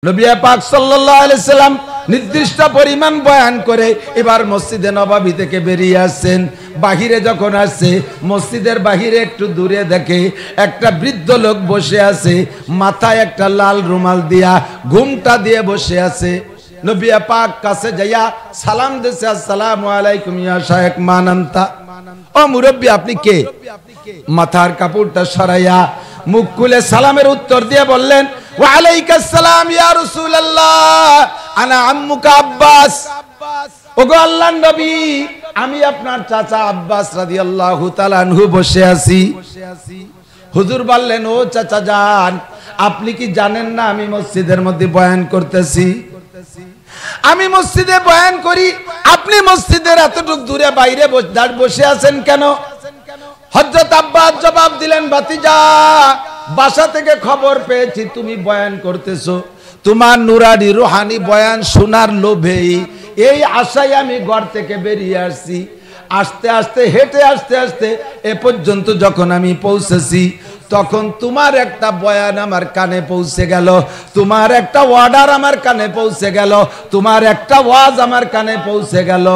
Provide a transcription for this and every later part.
নবী পাক সাল্লাল্লাহু আলাইহি সাল্লাম নির্দিষ্ট পরিমাণ বয়ান করে এবার মসজিদে নববী থেকে বেরিয়ে আসছেন। বাহিরে যখন আসছে, মসজিদের বাহিরে একটু দূরে দেখে একটা বৃদ্ধ লোক বসে আছে, মাথায় একটা লাল রুমাল দিয়া ঘুমটা দিয়ে বসে আছে। নবী পাক কাছে যাইয়া সালাম দিয়েছে, আসসালামু আলাইকুম ইয়া শাইখ মান আনতা। ও মুরব্বী, আপনি কে? মাথার কাপড়টা সরাইয়া মুখ খুলে সালামের উত্তর দিয়ে বললেন, ওয়া আলাইকাস সালাম ইয়া রাসূলুল্লাহ, আনা আম্মুকা আব্বাস। ওগো আল্লাহর নবী, আমি আপনার চাচা আব্বাস রাদিয়াল্লাহু তাআলা আনহু বসে আছি। হুজুর বললেন, ও চাচা যান, আপনি কি জানেন না আমি মসজিদের মধ্যে বয়ান করতেছি? আমি মসজিদে বয়ান করি, আপনি মসজিদের এতটুক দূরে বাইরে বসে আছেন কেন? হযরত আব্বাস জবাব দিলেন, ভাতিজা, বাসা থেকে খবর পেয়েছি তুমি বয়ান করতেছো, তোমার নুরানি রুহানি বয়ান শোনার লোভেই এই আশায় আমি ঘর থেকে বেরিয়ে আসছি। আস্তে আস্তে হেঁটে আস্তে আস্তে এ পর্যন্ত যখন আমি পৌঁছেছি, তখন তোমার একটা বয়ান আমার কানে পৌঁছে গেল, তোমার একটা অর্ডার আমার কানে পৌঁছে গেল, তোমার একটা ওয়াজ আমার কানে পৌঁছে গেল।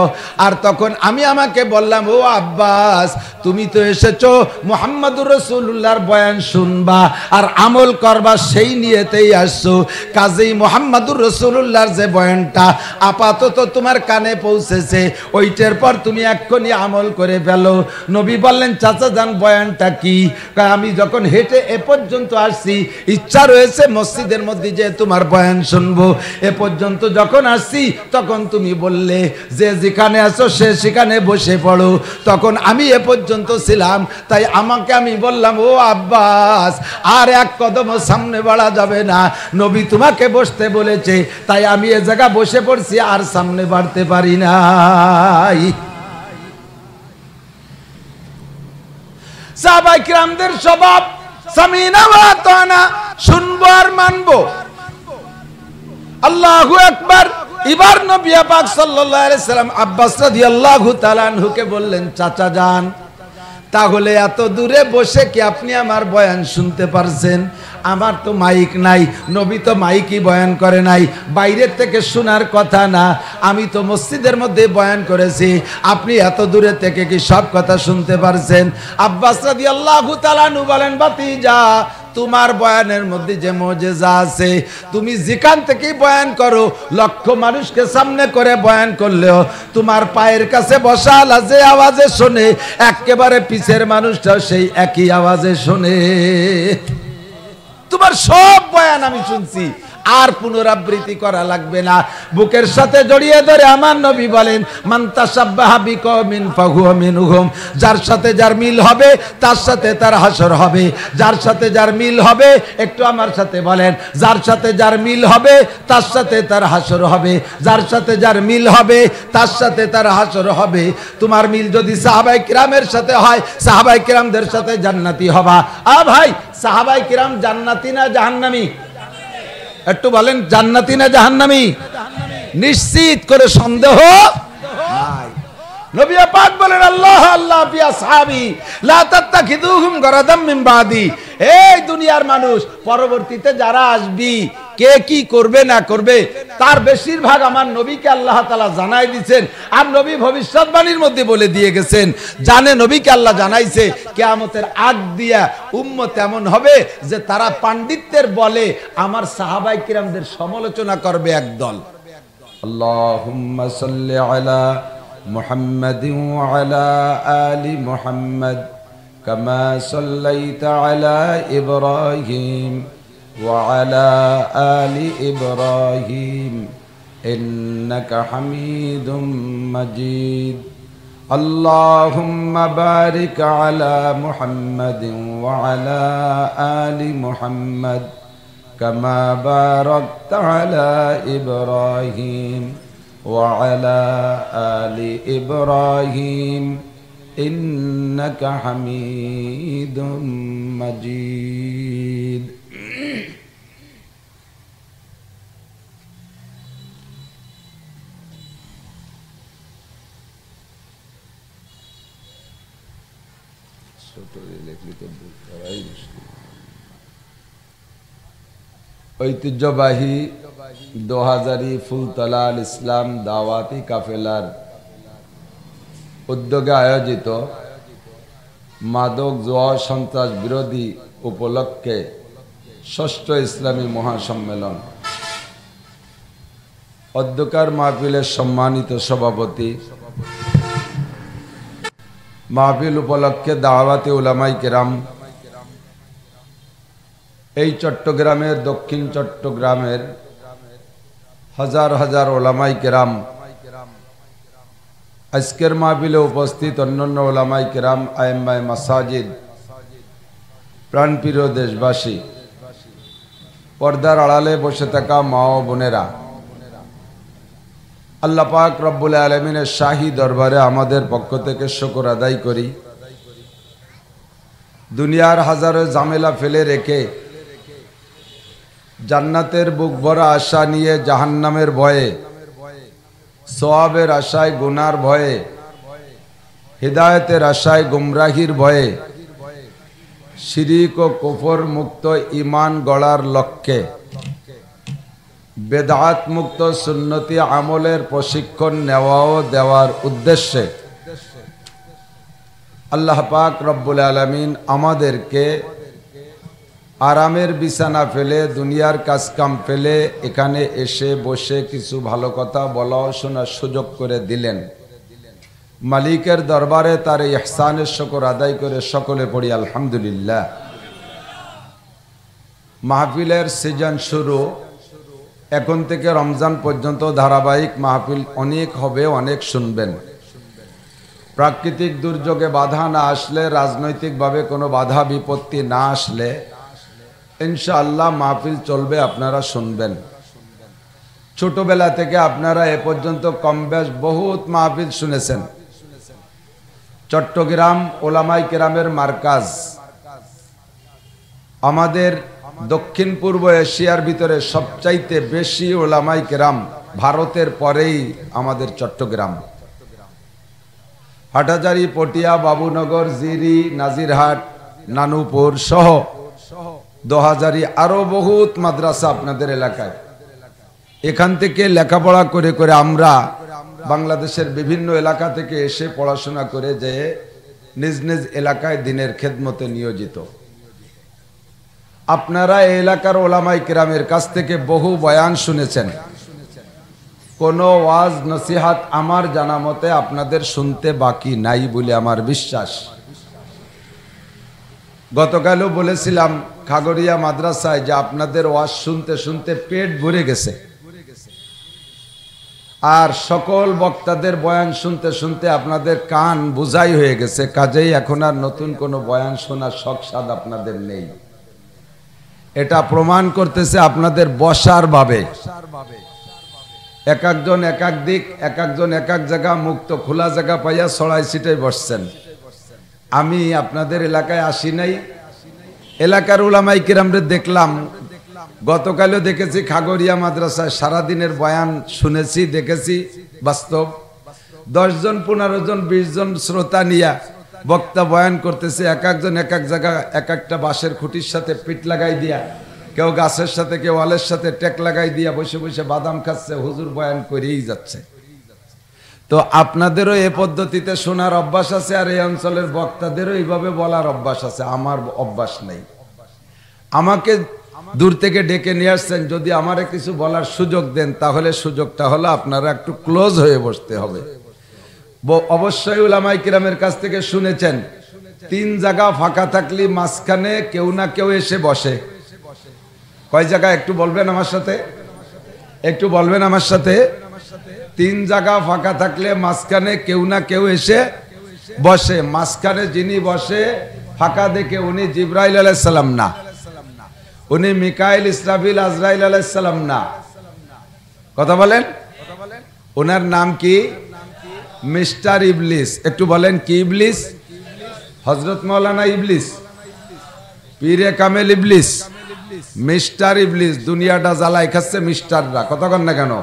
আর তখন আমি আমাকে বললাম, ও আব্বাস, তুমি তো এসেছো মুহাম্মদুর রাসূলুল্লাহর বয়ান শুনবা আর আমল করবা, সেই নিয়েতেই আসছো। কাজেই মুহাম্মদুর রাসূলুল্লাহর যে বয়ানটা আপাতত তোমার কানে পৌঁছেছে, ওইটার পর তুমি এক্ষুনি আমল করে ফেলো। নবী বললেন, চাচা যান, বয়ানটা কি? আমি যখন হেঁটে এ পর্যন্ত আসছি, ইচ্ছা রয়েছে মসজিদের মধ্যে যে তোমার বয়ান শুনবো। এ পর্যন্ত যখন আসছি, তখন তুমি বললে যে যেখানে আছো সে সেখানে বসে পড়ো। তখন আমি এ পর্যন্ত ছিলাম, তাই আমি বললাম, ও আব্বাস, আর এক কদম সামনে বাড়া যাবে না, নবী তোমাকে বসতে বলেছে, তাই আমি এ জায়গা বসে পড়ছি, আর সামনে বাড়তে পারি নাই। সাহাবায়ে কিরামদের স্বভাব সামিনা ওয়া আতানা, শুনবো আর মানবো। আল্লাহু আকবার। এবার নবী পাক সাল্লাল্লাহু আলাইহি সাল্লাম আব্বাস রাদিয়াল্লাহু তাআলা আনহুকে বললেন, চাচা যান, তাহলে এত দূরে বসে কি আপনি আমার বয়ান শুনতে পারছেন? আমার তো মাইক নাই, নবী তো মাইকই বয়ান করে নাই, বাইরের থেকে শোনার কথা না, আমি তো মসজিদের মধ্যে বয়ান করেছি, আপনি এত দূরে থেকে কি সব কথা শুনতে পারছেন? আব্বাস রাদিয়াল্লাহু তাআলা আনহু বলেন, ভাতিজা, তোমার বয়ানের মধ্যে যে মুজিজা আছে, তুমি যেখান থেকে বয়ান করো, লক্ষ মানুষকে সামনে করে বয়ান করলেও তোমার পায়ের কাছে বসা আলা যে আওয়াজে শোনে, একেবারে পিছের মানুষটাও সেই একই আওয়াজে শোনে। তোমার সব বয়ান আমি শুনছি, আর পুনরাবৃত্তি করা লাগবে না। বুকের সাথে জড়িয়ে ধরে আমার নবী বলেন, মান তাশাব্বাহা বিকওমিন ফাহুয়া মিনহুম, যার সাথে যার মিল হবে তার সাথে তার হাসর হবে। যার সাথে যার মিল হবে, একটু আমার সাথে বলেন, যার সাথে যার মিল হবে তার সাথে তার হাসর হবে। যার সাথে যার মিল হবে তার সাথে তার হাসর হবে। তোমার মিল যদি সাহাবায়ে কিরামের সাথে হয়, সাহাবায়ে কিরামদের সাথে জান্নাতি হবা। ভাই, সাহাবায়ে কিরাম জান্নাতি না জাহান্নামী? একটু বলেন, জান্নাতি না জাহান্নামী? নিশ্চিত করে সন্দেহ নাই। নবী পাক বলেন, আল্লাহ আল্লাহ ফি আসহাবি লা তাত্তাখিযুহুম গরাদাম মিন বাদি। এই দুনিয়ার মানুষ, পরবর্তীতে যারা আসবি, কে কি করবে না করবে, তার বেশিরভাগ আমার নবীকে আল্লাহ তাআলা জানাই দিয়েছেন। আর নবী ভবিষ্যৎবাণীর মধ্যে বলে দিয়ে গেছেন, জানে নবীকে আল্লাহ জানাইছে, কিয়ামতের আগ দিয়া উম্মত এমন হবে যে তারা পাণ্ডিত্যের বলে আমার সাহাবায়ে কিরামদের সমালোচনা করবে একদল। আল্লাহুম্মা সাল্লি আলা মুহাম্মাদিন ওয়া আলা আলি মুহাম্মাদ কামা সাল্লাইতা আলা ইব্রাহিম وعلى آل إبراهيم إنك حميد مجيد اللهم بارك على محمد وعلى آل محمد كما باركت على إبراهيم وعلى آل إبراهيم إنك حميد مجيد ঐতিহ্যবাহী দোহাজারি ফুলতলা আল ইসলাম দাওয়াতি কাফেলার উদ্যোগে আয়োজিত মাদক জুয়া সন্ত্রাস বিরোধী উপলক্ষে ষষ্ঠ ইসলামী মহাসম্মেলন অধ্যকার মাহফিলের সম্মানিত সভাপতি, মাহফিল উপলক্ষে দাওয়াতে উলামায়ে কেরাম, এই চট্টগ্রামের দক্ষিণ চট্টগ্রামের হাজার হাজার ওলামায়ে কেরাম, আজকের মাহফিলে উপস্থিত অন্যান্য ওলামায়ে কেরাম, আইম্মায়ে মাসাজিদ, প্রাণপ্রিয় দেশবাসী, পর্দার আড়ালে বসে থাকা মা ও বোনেরা, আল্লাহ পাক রব্বুল আলামিনের শাহী দরবারে আমাদের পক্ষ থেকে শুকর আদায় করি। দুনিয়ার হাজারো ঝামেলা ফেলে রেখে জান্নাতের বুক ভরা আশা নিয়ে জাহান্নামের ভয়ে, সওয়াবের আশায় গুনার ভয়ে, হিদায়াতের আশায় গুমরাহির ভয়ে, শিরিক ও কুফর মুক্ত ঈমান গড়ার লক্ষ্যে বেদাত মুক্ত সুন্নতি আমলের প্রশিক্ষণ নেওয়া ও দেওয়ার উদ্দেশ্যে আল্লাহ পাক রব্বুল আলামিন আমাদেরকে আরামের বিছানা ফেলে, দুনিয়ার কাজকাম ফেলে এখানে এসে বসে কিছু ভালো কথা বলা ও শোনার সুযোগ করে দিলেন। মালিকের দরবারে তার ইহসানের শুকর আদায় করে সকলে পড়ি আলহামদুলিল্লাহ। মাহফিলের সিজন শুরু, এখন থেকে রমজান পর্যন্ত ধারাবাহিক মাহফিল অনেক হবে, অনেক শুনবেন। প্রাকৃতিক দুর্যোগে বাধা না আসলে, রাজনৈতিকভাবে কোনো বাধা বিপত্তি না আসলে ইনশাআল্লাহ মাহফিল চলবে, আপনারা শুনবেন। ছোটবেলা থেকে আপনারা এ পর্যন্ত কমবেশ বহুত মাহফিল শুনেছেন। চট্টগ্রাম ওলামায়ে কেরামের মার্কাজ, আমাদের দক্ষিণ পূর্ব এশিয়ার ভিতরে সবচাইতে বেশি ওলামায়ে কেরাম ভারতের পরেই আমাদের চট্টগ্রাম। হাটহাজারী, পটিয়া, বাবুনগর, জিরি, নাজিরহাট, নানুপুর সহ দোহাজারি আরো বহুত মাদ্রাসা আপনাদের এলাকায়। এখান থেকে লেখাপড়া করে করে আমরা বাংলাদেশের বিভিন্ন এলাকা থেকে এসে পড়াশোনা করে যে নিজ নিজ এলাকায় দ্বীনের খেদমতে নিয়োজিত। আপনারা এই এলাকার ওলামায়ে কেরামের কাছ থেকে বহু বয়ান শুনেছেন। কোনো ওয়াজ নসিহাত আমার জানা মতে আপনাদের শুনতে বাকি নাই বলে আমার বিশ্বাস। গতকালও বলেছিলাম খাগড়িয়া মাদ্রাসায় যে আপনাদের ওয়াজ শুনতে শুনতে পেট ভরে গেছে, আর সকল বক্তাদের বয়ান শুনতে শুনতে আপনাদের কান বোঝাই হয়ে গেছে। কাজেই এখন আর নতুন কোনো বয়ান শোনার শখ সাদ আপনাদের নেই। এটা প্রমাণ করতেছে আপনাদের বসার ভাবে। এক একজন এক এক দিক, এক একজন এক এক জায়গা, মুক্ত খোলা জায়গা পাইয়া ছড়াই ছিটাই বসছেন। আমি আপনাদের এলাকায় আসি নাই, এলাকার উলামায়ে কেরামদের দেখলাম। গতকালও দেখেছি খাগড়িয়া মাদ্রাসায় সারাদিনের বয়ান শুনেছি, দেখেছি বাস্তব। 10 জন 15 জন 20 জন শ্রোতা নিয়া বক্তা বয়ান করতেছে। এক একজন এক এক জায়গা, এক একটা বাঁশের খুঁটির সাথে পিঠ লাগাই দিয়া, কেউ গাছের সাথে, কেউ ওয়ালের সাথে টেক লাগাই দিয়া বসে বসে বাদাম খাচ্ছে, হুজুর বয়ান করেই যাচ্ছে। তো আপনাদেরও এ পদ্ধতিতে শোনার অভ্যাস আছে, আর এই অঞ্চলের বক্তাদেরও এইভাবে বলার অভ্যাস আছে। আমার অভ্যাস নেই। আমাকে দূর থেকে ডেকে নিয়ে আসছেন, যদি আমারে কিছু বলার সুযোগ দেন তাহলে সুযোগটা হলো আপনারা একটু ক্লোজ হয়ে বসতে হবে। অবশ্যই উলামায়ে কেরামের কাছ থেকে শুনেছেন 3 জায়গা ফাঁকা থাকলে মাঝখানে কেউ না কেউ এসে বসে। কয় জায়গা একটু বলবেন আমার সাথে? একটু বলবেন আমার সাথে? 3 জায়গা ফাঁকা থাকলে মাঝখানে কেউ না কেউ এসে বসে। মাঝখানে যিনি বসে ফাঁকা দেখে উনি জিবরাইল আলাইহিস সালাম না, উনি মিকাইল, ইসরাফিল, আজরাইল আলাইহিস সালাম না। কথা বলেন? ওনার নাম কি? মিস্টার ইবলিস। একটু বলেন কি ইবলিস? হযরত মাওলানা ইবলিস, পীরে কামেল ইবলিস, মিস্টার ইবলিস। দুনিয়াটা জ্বালাই খাচ্ছে মিস্টাররা, কথা কন না কেন?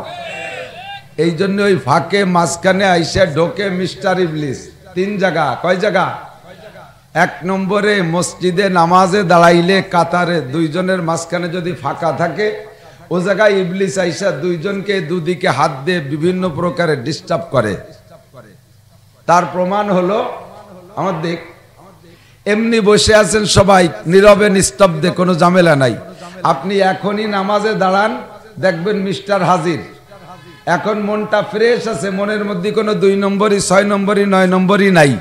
এই জন্য ওই ফাঁকে মাঝখানে আইসা ঢোকে মিস্টার ইবলিস। 3 জায়গা। কয় জায়গা? 1 নম্বরে মসজিদে নামাজে দাঁড়াইলে কাতারে 2 জনের মাঝখানে যদি ফাঁকা থাকে, ও জায়গায় ইবলিস আইসা দুইজনকে দুদিকে হাত দিয়ে বিভিন্ন প্রকারে ডিস্টার্ব করে। তার প্রমাণ হলো আমাদের এমনি বসে আছেন সবাই নীরবে নিস্তব্ধে, কোনো ঝামেলা নাই। আপনি এখনই নামাজে দাঁড়ান, দেখবেন মিস্টার হাজির। এখন মনটা ফ্রেশ আছে, মনের মধ্যে কোনো 2 নম্বরই 6 নম্বরই 9 নম্বরই নাই।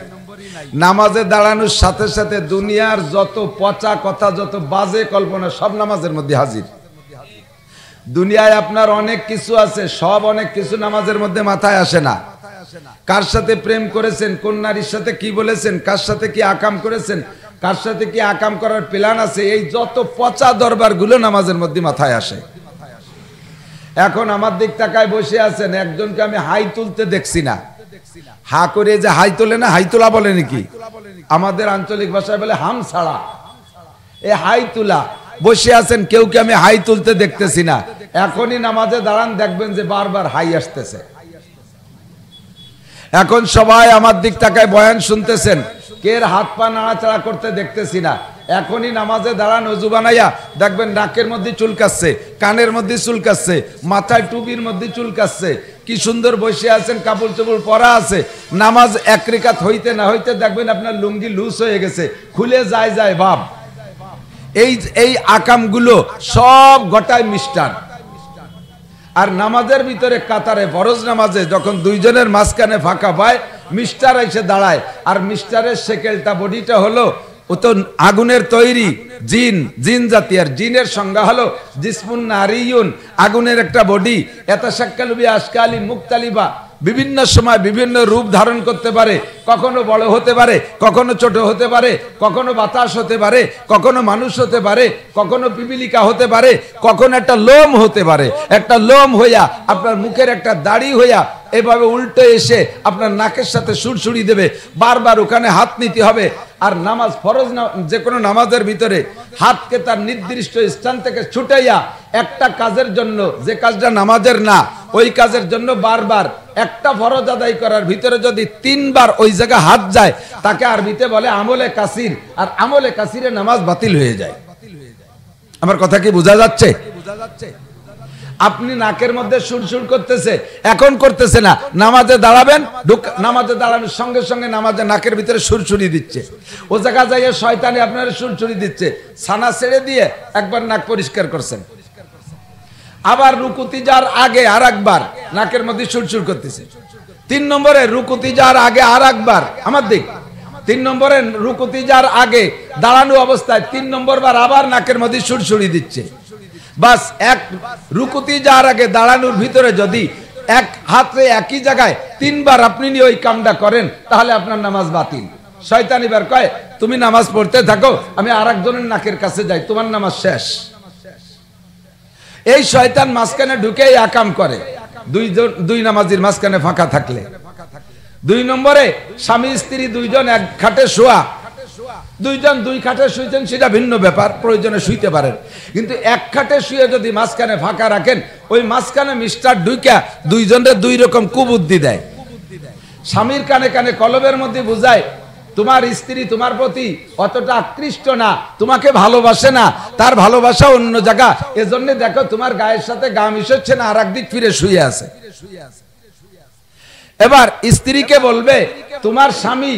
নামাজে দাঁড়ানোর সাথে সাথে দুনিয়ার যত পচা কথা, যত বাজে কল্পনা সব নামাজের মধ্যে হাজির। দুনিয়ায় আপনার অনেক কিছু আছে, সব অনেক কিছু নামাজের মধ্যে মাথায় আসে না। কার সাথে প্রেম করেছেন, কোন নারীর সাথে কি বলেছেন, কার সাথে কি আকাম করেছেন, কার সাথে কি আকাম করার প্ল্যান আছে, এই যত পচা দরবারগুলো নামাজের মধ্যে মাথায় আসে। এখন আমার দিক তাকায় বসে আছেন, একজনকে আমি হাই তুলতে দেখছি না। হা করে যে হাই তোলে না, হাই তোলা বলে নাকি, আমাদের আঞ্চলিক ভাষায় বলে হাম ছাড়া, এ হাই তুলা। বসে আছেন, কেউকে আমি হাই তুলতে দেখতেছি না। এখনই নামাজে দাঁড়ান, দেখবেন যে বারবার হাই আসতেছে। এখন সবাই আমার দিক তাকায় বয়ান শুনতেছেন, কের হাত পা নাড়াচাড়া করতে দেখতেছি না। এখনই নামাজে দাঁড়ান, ওযু বানাইয়া দেখবেন নাকের মধ্যে চুলকাচ্ছে, কানের মধ্যে চুলকাচ্ছে, মাথায় টুপির মধ্যে চুলকাচ্ছে। কি সুন্দর বসে আছেন, কাপড় চোপড় পরা আছে। নামাজ এক রিকাত হইতে না হইতে দেখবেন আপনার লুঙ্গি লুজ হয়ে গেছে, খুলে যায় ভাব। এই আকামগুলো সব গোটায় মিস্টার। আর নামাজের ভিতরে কাতারে ফরজ নামাজে যখন দুইজনের মাঝখানে ফাঁকা পায়, মিস্টার এসে দাঁড়ায়। আর মিস্টারের সেকেলটা বডিটা হলো, ও তো আগুনের তৈরি জিন জাতি। আর জিনের সংজ্ঞা হলো জিসমুন নারিয়ুন, আগুনের একটা বডি। ইয়াতাশাক্কালু বিআশকালিন মুখতালিফা, বিভিন্ন সময় বিভিন্ন রূপ ধারণ করতে পারে। কখনো বড় হতে পারে, কখনো ছোট হতে পারে, কখনো বাতাস হতে পারে, কখনো মানুষ হতে পারে, কখনো পিপিলিকা হতে পারে, কখনো একটা লোম হতে পারে। একটা লোম হইয়া আপনার মুখের একটা দাড়ি হইয়া এভাবে উল্টে এসে আপনার নাকের সাথে সুরসুরি দেবে। বারবার ওখানে হাত নিতে হবে। আর নামাজ ফরজ না, যে কোনো নামাজের ভিতরে হাতকে তার নির্দিষ্ট স্থান থেকে ছুটাইয়া একটা কাজের জন্য, যে কাজটা নামাজের না, ওই কাজের জন্য বারবার একটা ফরজ আদায় করার ভিতরে যদি 3 বার ওই জায়গায় হাত যায়, তাকে আরবিতে বলে আমলে কাসির। আর আমলে কাসিরে নামাজ বাতিল হয়ে যায়। আমার কথা কি বোঝা যাচ্ছে? আপনি নাকের মধ্যে সুরসুর করতেছে, এখন করতেছে না, নামাজে দাঁড়াবেন, নামাজে দাঁড়ানোর সঙ্গে সঙ্গে নামাজে নাকের ভিতরে সুরসুরি দিচ্ছে। ও জায়গা যাইয়ে শয়তানি আপনার সুরসুরি দিচ্ছে। ছানা ছেড়ে দিয়ে একবার নাক পরিষ্কার করছেন, আবার রুকুতি যার আগে আর একবার নাকের মধ্যে সুরসুর করতেছে। 3 নম্বরে রুকুতি যার আগে আর একবার, আমার দিক 3 নম্বরে রুকুতি যার আগে দাঁড়ানো অবস্থায় 3 নম্বর বার আবার নাকের মধ্যে সুরসুরি দিচ্ছে। বাস এক রুকুতি যার আগে দাঁড়ানোর ভিতরে যদি এক হাতে একই জায়গায় 3 বার আপনি নিয়ে ওই কামটা করেন, তাহলে আপনার নামাজ বাতিল। শয়তান এবার কয়, তুমি নামাজ পড়তে থাকো, আমি আরেকজনের নাকের কাছে যাই, তোমার নামাজ শেষ। এই শয়তান মাঝখানে ঢুকে আকাম করে দুই নামাজির মাঝখানে ফাঁকা থাকলে। 2 নম্বরে স্বামী স্ত্রী দুইজন এক খাটে শোয়া, দুইজন 2 খাটে শুইতেন সেটা ভিন্ন ব্যাপার, প্রয়োজনে শুইতে পারেন। কিন্তু এক খাটে শুয়ে যদি মাঝখানে ফাঁকা রাখেন, ওই মাঝখানে মিস্টার ঢুকা দুইজনের 2 রকম কুবুদ্ধি দেয়। স্বামীর কানে কানে কলবের মধ্যে বুঝায়, তোমার স্ত্রী তোমার প্রতি অতটা আকৃষ্ট না, তোমাকে ভালোবাসে না, তার ভালোবাসা অন্য জায়গা, এজন্য দেখো তোমার গায়ের সাথে গা মিশছে না, আর একদিক ফিরে শুয়ে আছে। এবার স্ত্রীকে বলবে, তোমার স্বামী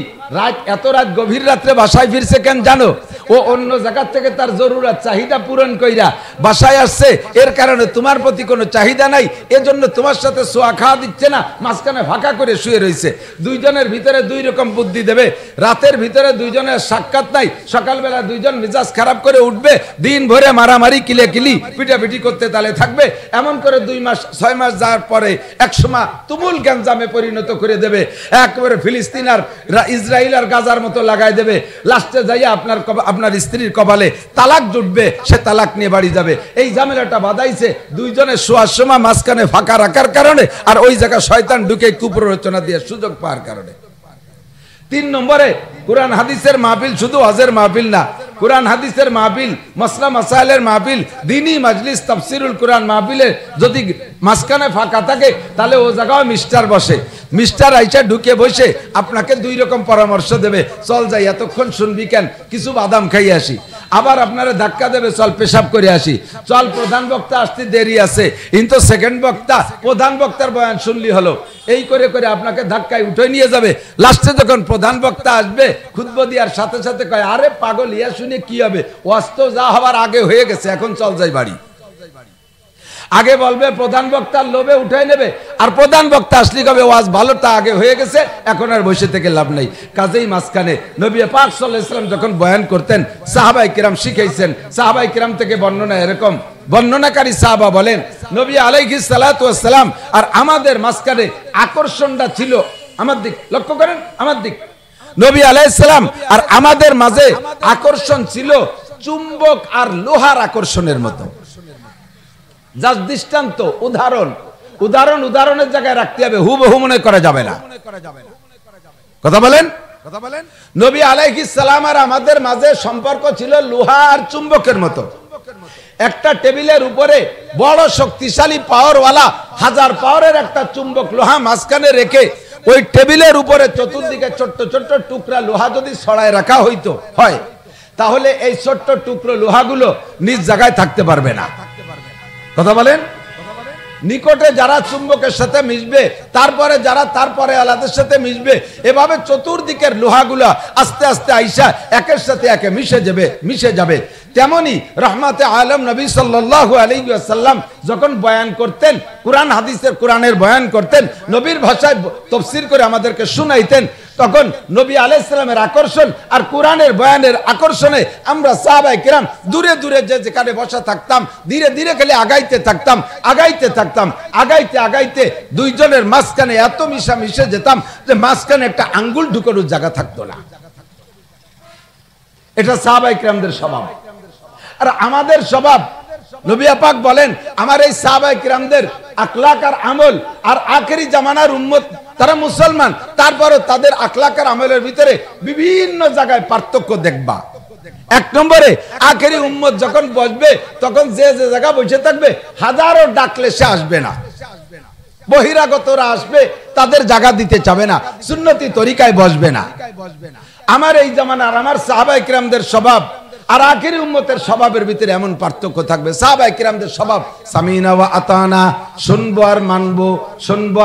এত রাত গভীর রাত্রে বাসায় ফিরছে কেন জানো? ও অন্য জায়গা থেকে তার জরুরত চাহিদা পূরণ কইরা বাসায় আসছে, এর কারণে তোমার প্রতি কোনো চাহিদা নাই, এজন্য তোমার সাথে সোয়া খাওয়া দিচ্ছে না, মাঝখানে ফাঁকা করে শুয়ে রয়েছে। দুইজনের ভিতরে 2 রকম বুদ্ধি দেবে। রাতের ভিতরে দুইজনের সাক্ষাৎ নাই, সকালবেলা দুইজন মেজাজ খারাপ করে উঠবে, দিন ভরে মারামারি কিলি পিটাপিটি করতে তালে থাকবে। এমন করে 2 মাস 6 মাস যাওয়ার পরে একসময় তুমুল গ্যাঞ্জামে পরিণত করে দেবে, একেবারে ফিলিস্তিন আর ইসরায়েল আর গাজার মতো লাগাই দেবে। লাস্টে যাইয়া আপনার স্ত্রীর কপালে তালাক জুটবে, সে তালাক নিয়ে বাড়ি যাবে। এই ঝামেলাটা বাধাইছে দুইজনের শোয়ার সময় মাঝখানে ফাঁকা রাখার কারণে, আর ওই জায়গা শয়তান ঢুকে কুপ্ররোচনা দিয়ে সুযোগ পাওয়ার কারণে। 3 নম্বরে কুরআন হাদিসের মাহফিল, শুধু ওয়াজের মাহফিল না, কুরআন হাদিসের মাহফিল, মাসলা মাসাইলের মাহফিল, দ্বীনি মাজলিস, তাফসিরুল কুরআন মাহফিলে যদি মাঝখানে ফাঁকা থাকে, তাহলে ও জায়গায় মিস্টার বসে। মিস্টার আইসা ঢুকে বসে আপনাকে 2 রকম পরামর্শ দেবে, চল যাই, এতক্ষণ শুনবি কেন, কিছু বাদাম খাই আসি। আবার আপনারা ধাক্কা দেবে, চল পেশাব করে আসি, চল প্রধান বক্তা আসতে দেরি আছে, কিন্তু সেকেন্ড বক্তা প্রধান বক্তার বয়ান শুনলি হলো, এই করে করে আপনাকে ধাক্কায় উঠে নিয়ে যাবে। লাস্টে যখন প্রধান বক্তা আসবে খুতবা দেওয়ার সাথে সাথে কয়, আরে পাগল, ইয়া শুনে কি হবে, ওয়াজ তো যা হবার আগে হয়ে গেছে, এখন চল যাই বাড়ি। আগে বলবে প্রধান বক্তার লোভে উঠে নেবে, আর প্রধান বক্তা আসলে কবে ওয়াজ ভালোটা আগে হয়ে গেছে, এখন আর বসে থেকে লাভ নেই। কাজেই মাঝখানে নবী পাক সাল্লাল্লাহু আলাইহি ওয়াসাল্লাম যখন বয়ান করতেন, সাহাবায়ে কিরাম শিখাইছেন। সাহাবায়ে কিরাম থেকে বর্ণনা এরকম, বর্ণনাকারী সাহাবা বলেন, নবী আলাইহিস সালাতু ওয়াস সালাম আর আমাদের মাঝখানে আকর্ষণটা ছিল আমার দিক, লক্ষ্য করেন আমার দিক, নবী আলাইহিস সালাম আর আমাদের মাঝে আকর্ষণ ছিল চুম্বক আর লোহার আকর্ষণের মতো। যার দৃষ্টান্ত, উদাহরণের জায়গায় রাখতে হবে, হুবহু মনে করা যাবে না। কথা বলেন। নবী আলাইহিস সালাম আর আমাদের মাঝে সম্পর্ক ছিল লোহা আর চুম্বকের মতো। একটা টেবিলের উপরে বড় শক্তিশালী পাওয়ারওয়ালা 1000 পাওয়ারের একটা চুম্বক লোহা মাঝখানে রেখে ওই টেবিলের উপরে চতুর্দিকে ছোট্ট ছোট্ট টুকরা লোহা যদি ছড়ায় রাখা হইতো হয়, তাহলে এই ছোট্ট টুকরো লোহাগুলো নিজ জায়গায় থাকতে পারবে না। কথা বলেন। নিকটে যারা চুম্বকের সাথে মিশবে, তারপরে যারা তারপরে আলাদের সাথে মিশবে, এভাবে চতুর্দিকের লোহাগুলা আস্তে আস্তে আইসা একের সাথে একে মিশে যাবে। তেমনি রহমাতে আলম নবী সাল্লাল্লাহু আলাইহি ওয়াসাল্লাম যখন বয়ান করতেন, কোরআনের বয়ান করতেন, নবীর ভাষায় তাফসীর করে আমাদেরকে শুনাইতেন, তখন নবী আলাইহিস সালামের আকর্ষণ আর কোরআনের বয়ানের আকর্ষণে আমরা সাহাবায়ে কিরাম দূরে দূরে যেখানে বসা থাকতাম, ধীরে ধীরে খালি আগাইতে থাকতাম। আগাইতে দুইজনের মাঝখানে এত মিশে যেতাম যে মাঝখানে একটা আঙ্গুল ঢুকানোর জায়গা থাকতো না। এটা সাহাবায়ে কিরামদের স্বভাব। আর আমাদের স্বভাব, নবী পাক বলেন, আমার এই সাহাবায়ে কিরামদের আখলাক আর আমল, আর আখেরি জামানার উম্মত তারা মুসলমান, তারপরও তাদের আখলাক আর আমলের ভিতরে বিভিন্ন জায়গায় পার্থক্য দেখবা। এক নম্বরে, আখেরি উম্মত যখন বসবে তখন যে জায়গা বসে থাকবে হাজারো ডাকলে সে আসবে না, বহিরাগতরা আসবে, তাদের জায়গা দিতে চাবে না, সুন্নতি তরিকায় বসবে না। আমার এই জামানার আমার সাহাবায়ে কিরামদের স্বভাব আর আখেরি উম্মতের স্বভাবের ভিতরে এমন পার্থক্য থাকবে। সাহাবায়ে কিরামদের স্বভাব সামিনা ওয়া আতানা, শুনবো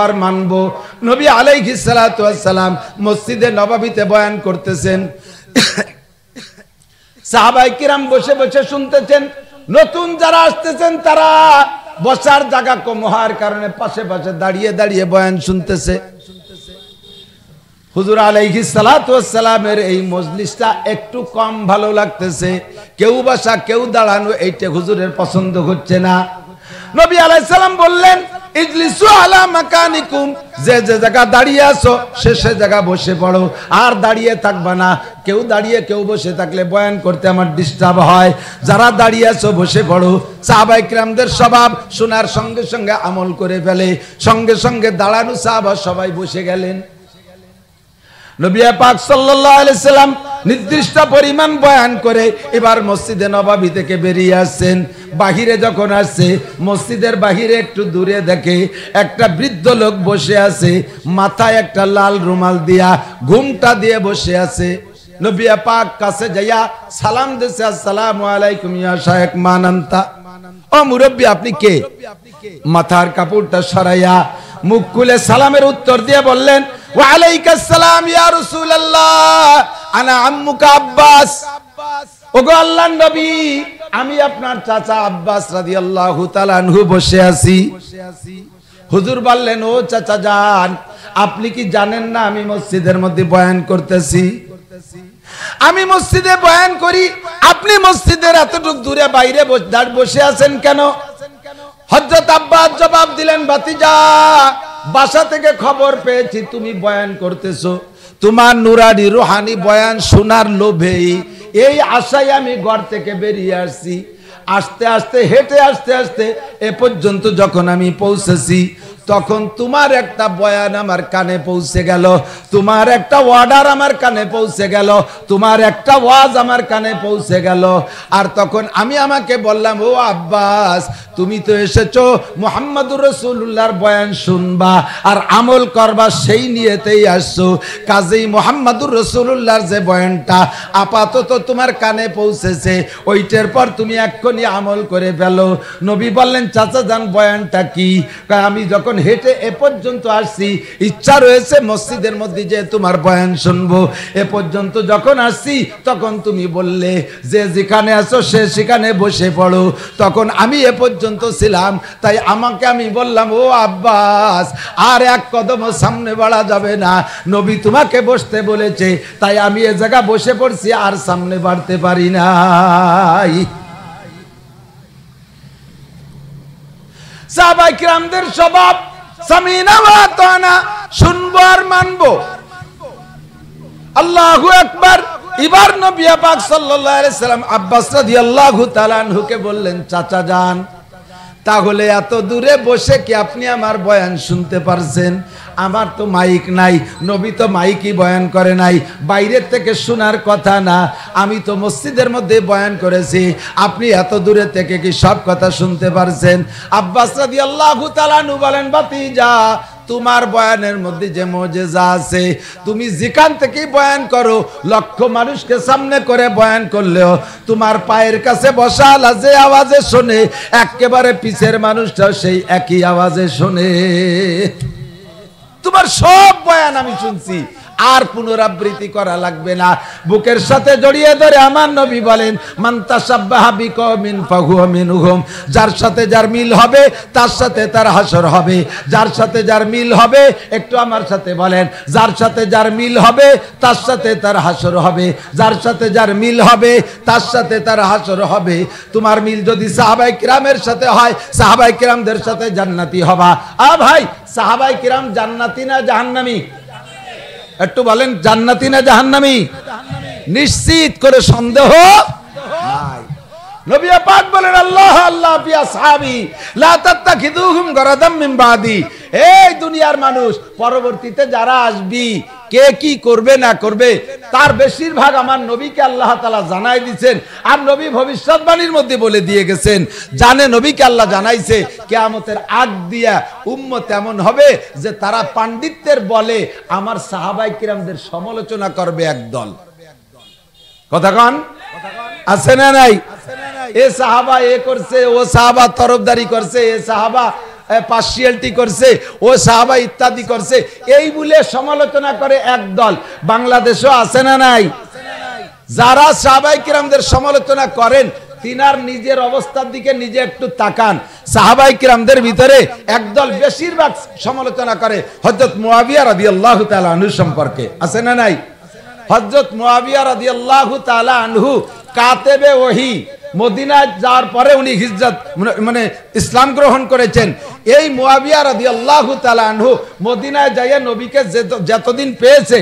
আর মানবো। নবী আলাইহিস সালাতু ওয়াস সালাম মসজিদে নববীতে বয়ান করতেছেন, সাহাবায়ে কিরাম বসে বসে শুনতেছেন। নতুন যারা আসতেছেন তারা বসার জায়গা কম হওয়ার কারণে পাশে পাশে দাঁড়িয়ে বয়ান শুনতেছে। হুজুর আলাইহিস সালাতু ওয়াস সালামের এই মজলিসটা একটু কম ভালো লাগতেছে, কেউ বসা কেউ দাঁড়ানো, এইটা হুজুরের পছন্দ হচ্ছে না। নবী আলাইহিস সালাম বললেন, ইজলিসু আলা মাকানিকুম, যে জায়গা দাঁড়িয়ে আছো সে জায়গা বসে পড়ো, আর দাঁড়িয়ে থাকবা না। কেউ দাঁড়িয়ে কেউ বসে থাকলে বয়ান করতে আমার ডিস্টার্ব হয়, যারা দাঁড়িয়ে আছো বসে পড়ো। সাহাবায়ে কিরামদের স্বভাব, শোনার সঙ্গে সঙ্গে আমল করে ফেলে, সঙ্গে সঙ্গে দাঁড়ানো সাহাবা সবাই বসে গেলেন। নবী পাক সাল্লাল্লাহু আলাইহি সাল্লাম নির্দিষ্ট পরিমাণ বয়ান করে এবার মসজিদে নববী থেকে বেরিয়ে আসছেন। বাহিরে যখন আসছে, মসজিদের বাহিরে একটু দূরে দেখে একটা বৃদ্ধ লোক বসে আছে, মাথায় একটা লাল রুমাল দিয়া ঘুমটা দিয়ে বসে আছে। নবী পাক কাছে যাইয়া সালাম দিয়েছে, আসসালামু আলাইকুম ইয়া শাইখ মান আনতা, ও মুরব্বী আপনি কে? মাথার কাপড়টা সরাইয়া মুখ খুলে সালামের উত্তর দিয়ে বললেন, ওয়া আলাইকাস সালাম ইয়া রাসূলুল্লাহ, আনা আম্মুকা আব্বাস। ওগো আল্লাহর নবী, আমি আপনার চাচা আব্বাস রাদিয়াল্লাহু তাআলা আনহু বসে আছি। হুজুর বললেন, ও চাচা যান, আপনি কি জানেন না আমি মসজিদের মধ্যে বয়ান করতেছি? আমি মসজিদে বয়ান করি, আপনি মসজিদের এতটুক দূরে বাইরে বসে আছেন কেন? হযরত আব্বাস জবাব দিলেন, ভাতিজা, বাসা থেকে খবর পেয়েছি তুমি বয়ান করতেছো, তোমার নুরানি রুহানি বয়ান শোনার লোভেই এই আশায় আমি ঘর থেকে বেরিয়ে আসছি। আস্তে আস্তে হেঁটে আস্তে এ পর্যন্ত যখন আমি পৌঁছেছি, তখন তোমার একটা বয়ান আমার কানে পৌঁছে গেল, তোমার একটা অর্ডার আমার কানে পৌঁছে গেল, তোমার একটা ওয়াজ আমার কানে পৌঁছে গেল। আর তখন আমি আমাকে বললাম, ও আব্বাস, তুমি তো এসেছো মুহাম্মদুর রাসূলুল্লাহর বয়ান শুনবা আর আমল করবা, সেই নিয়েতেই আসছো। কাজেই মুহাম্মদুর রাসূলুল্লাহর যে বয়ানটা আপাতত তোমার কানে পৌঁছেছে, ওইটার পর তুমি এক্ষুনি আমল করে ফেলো। নবী বললেন, চাচা যান বয়ানটা কি? আমি যখন হেঁটে এ পর্যন্ত আসছি, ইচ্ছা রয়েছে মসজিদের মধ্যে যে তোমার বয়ান শুনবো। এ পর্যন্ত যখন আসছি তখন তুমি বললে যে যেখানে আছো সে সেখানে বসে পড়ো। তখন আমি এ পর্যন্ত ছিলাম, তাই আমি বললাম, ও আব্বাস, আর এক কদম সামনে বাড়া যাবে না, নবী তোমাকে বসতে বলেছে, তাই আমি এ জায়গা বসে পড়ছি, আর সামনে বাড়তে পারি নাই। সাহাবায়ে কিরামদের স্বভাব সামিনা ওয়া আতানা, শুনবো আর মানবো। আল্লাহু আকবার। এবার নবী পাক সাল্লাল্লাহু আলাইহি সাল্লাম আব্বাস রাদিয়াল্লাহু তাআলা আনহুকে বললেন, চাচা যান, তাহলে এত দূরে বসে কি আপনি আমার বয়ান শুনতে পারছেন? আমার তো মাইক নাই, নবী তো মাইকই বয়ান করে নাই, বাইরের থেকে শোনার কথা না, আমি তো মসজিদের মধ্যে বয়ান করেছি, আপনি এত দূরে থেকে কি সব কথা শুনতে পারছেন? আব্বাস রাদিয়াল্লাহু তাআলা আনহু বলেন, ভাতিজা, তোমার বয়ানের মধ্যে যে মুজিজা আছে, তুমি যেখান থেকে বয়ান করো, লক্ষ মানুষকে সামনে করে বয়ান করলেও তোমার পায়ের কাছে বসা আলা যে আওয়াজে শোনে, একেবারে পিছের মানুষটাও সেই একই আওয়াজে শোনে। তোমার সব বয়ান আমি শুনছি, আর পুনরাবৃত্তি করা লাগবে না। বুকের সাথে জড়িয়ে ধরে আমার নবী বলেন, মান তাশাব্বাহা বিকওমিন ফাহুয়া মিনহুম, যার সাথে যার মিল হবে তার সাথে তার হাসর হবে। যার সাথে যার মিল হবে, একটু আমার সাথে বলেন, যার সাথে যার মিল হবে তার সাথে তার হাসর হবে। যার সাথে যার মিল হবে তার সাথে তার হাসর হবে। তোমার মিল যদি সাহাবায়ে কিরামের সাথে হয়, সাহাবায়ে কিরামদের সাথে জান্নাতি হবা। ভাই, সাহাবায়ে কিরাম জান্নাতি না জাহান্নামী? একটু বলেন, জান্নাতি না জাহান্নামী? নিশ্চিত করে সন্দেহ নাই। নবী পাক বলেন, আল্লাহ আল্লাহ ফি আসহাবি লা তাত্তাখিযুহুম গরাদাম মিন বাদি। এই দুনিয়ার মানুষ, পরবর্তীতে যারা আসবি, কে কি করবে না করবে, তার বেশিরভাগ আমার নবীকে আল্লাহ তাআলা জানাই দিয়েছেন। আর নবী ভবিষ্যৎবাণীর মধ্যে বলে দিয়ে গেছেন, জানে নবীকে আল্লাহ জানাইছে, কিয়ামতের আগ দিয়া উম্মত এমন হবে যে তারা পাণ্ডিত্যের বলে আমার সাহাবায়ে কিরামদের সমালোচনা করবে একদল। কথা কন, আছে না নাই? এ সাহাবা এ করছে, ও সাহাবা তরফদারি করছে, এ সাহাবা পার্সিয়ালিটি করছে, ও সাহাবা ইত্যাদি করছে, এই বলে সমালোচনা করে একদল। বাংলাদেশও আছে না নাই? যারা সাহাবায়ে কিরামদের সমালোচনা করেন, তিনার নিজের অবস্থার দিকে নিজে একটু তাকান। সাহাবায়ে কিরামদের ভিতরে একদল বেশিরভাগ সমালোচনা করে হযরত মুআবিয়া রাদিয়াল্লাহু তাআলা আনহু সম্পর্কে, আছে না নাই? হযরত মুআবিয়া রাদিয়াল্লাহু তাআলা আনহু কাতেবে ওহী, মদিনায় যাওয়ার পরে উনি হিজরত মানে ইসলাম গ্রহণ করেছেন। এই মুআবিয়া রাদিয়াল্লাহু তাআলা আনহু মদিনায় যাইয়া নবীকে যতদিন পেয়েছে,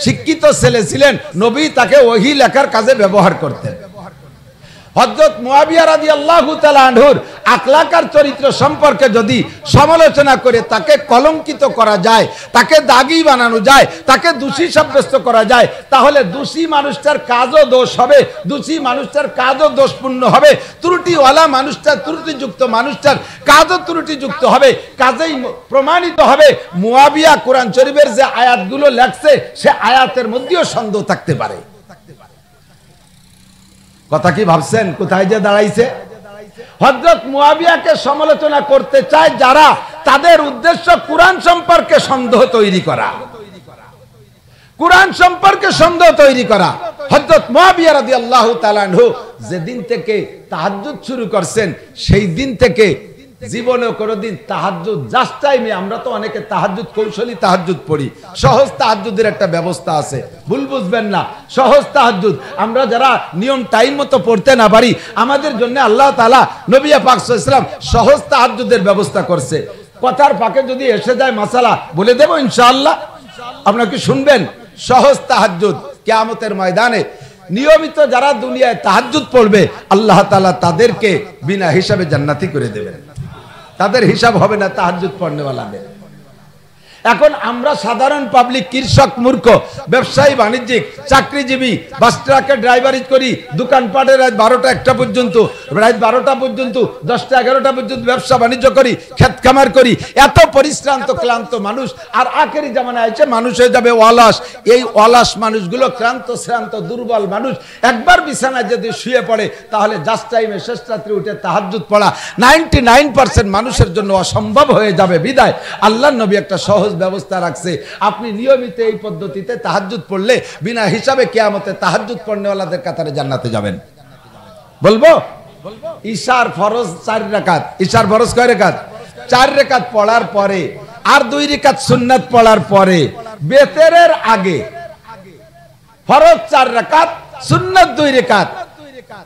শিক্ষিত ছেলে ছিলেন, নবী তাকে ওহী লেখার কাজে ব্যবহার করতেন। হযরত মুআবিয়া রাদিয়াল্লাহু তাআলা আনহুর আখলাক আর চরিত্র সম্পর্কে যদি সমালোচনা করে তাকে কলঙ্কিত করা যায়, তাকে দাগী বানানো যায়, তাকে দোষী সাব্যস্ত করা যায়, তাহলে দোষী মানুষটার কাজও দোষ হবে, দোষী মানুষটার কাজও দোষপূর্ণ হবে, ত্রুটিওয়ালা মানুষটার, ত্রুটিযুক্ত মানুষটার কাজও ত্রুটিযুক্ত হবে। কাজেই প্রমাণিত হবে মুআবিয়া কোরআন শরীফের যে আয়াতগুলো লেখছে, সে আয়াতের মধ্যেও সন্দেহ থাকতে পারে। কথা কি ভাবছেন কোথায় যে দাঁড়াইছে? হযরত মুআবিয়াকে সমালোচনা করতে চায় যারা, তাদের উদ্দেশ্য কোরআন সম্পর্কে সন্দেহ তৈরি করা, কোরআন সম্পর্কে সন্দেহ তৈরি করা। হযরত মুআবিয়া রাদিয়াল্লাহু তাআলা আনহু যেদিন থেকে তাহাজ্জুদ শুরু করছেন, সেই দিন থেকে জীবনে কোনোদিন তাহাজ্জুদ জাস্ট টাইমে, আমরা তো অনেকে তাহাজ্জুদ কৌশলী তাহাজ্জুদ পড়ি, সহজ তাহাজ্জুদের একটা ব্যবস্থা আছে, ভুল বুঝবেন না। সহজ তাহাজ্জুদ আমরা যারা নিয়ম টাইম মতো পড়তে না পারি, আমাদের জন্য আল্লাহ তাআলা নবী পাক সাল্লাল্লাহু আলাইহি ওয়াসাল্লাম সহজ তাহাজ্জুদের ব্যবস্থা করছে। কথার ফাঁকে যদি এসে যায় মাসালা, বলে দেব ইনশাআল্লাহ, আপনারা কি শুনবেন? সহজ তাহাজ্জুদ কিয়ামতের ময়দানে নিয়মিত যারা দুনিয়ায় তাহাজ্জুদ পড়বে, আল্লাহ তাআলা তাদেরকে বিনা হিসাবে জান্নাতি করে দেবেন। তাদের হিসাব হবে না তাহাজ্জুদ পড়নেওয়ালাদের। এখন আমরা সাধারণ পাবলিক, কৃষক, মূর্খ, ব্যবসায়ী, বাণিজ্যিক, চাকরিজীবী, বাস ট্রাকের ড্রাইভারি করি, দোকানপাটে রাত 12টা 1টা পর্যন্ত, রাত 12টা পর্যন্ত, 10টা 11টা পর্যন্ত ব্যবসা বাণিজ্য করি, ক্ষেত খামার করি, এত পরিশ্রান্ত ক্লান্ত মানুষ। আর আখেরি জামানায় আছে মানুষ হয়ে যাবে অলস। এই অলস মানুষগুলো ক্লান্ত শ্রান্ত দুর্বল মানুষ একবার বিছানায় যদি শুয়ে পড়ে তাহলে জাস্ট টাইমে শেষ রাত্রে উঠে তাহাজ্জুদ পড়া 99% মানুষের জন্য অসম্ভব হয়ে যাবে। বিদায় আল্লাহর নবী একটা সহজ ব্যবস্থা রাখছে, আপনি নিয়মিত এই পদ্ধতিতে তাহাজ্জুদ পড়লে বিনা হিসাবে কিয়ামতে তাহাজ্জুদ পড়নেওয়ালাদের কাতারে জান্নাতে যাবেন। বলবো ঈশার ফরজ 4 রাকাত। ঈশার ফরজ কয় রাকাত? 4 রাকাত পড়ার পরে আর 2 রাকাত সুন্নাত পড়ার পরে বেতেরের আগে, ফরজ 4 রাকাত, সুন্নাত 2 রাকাত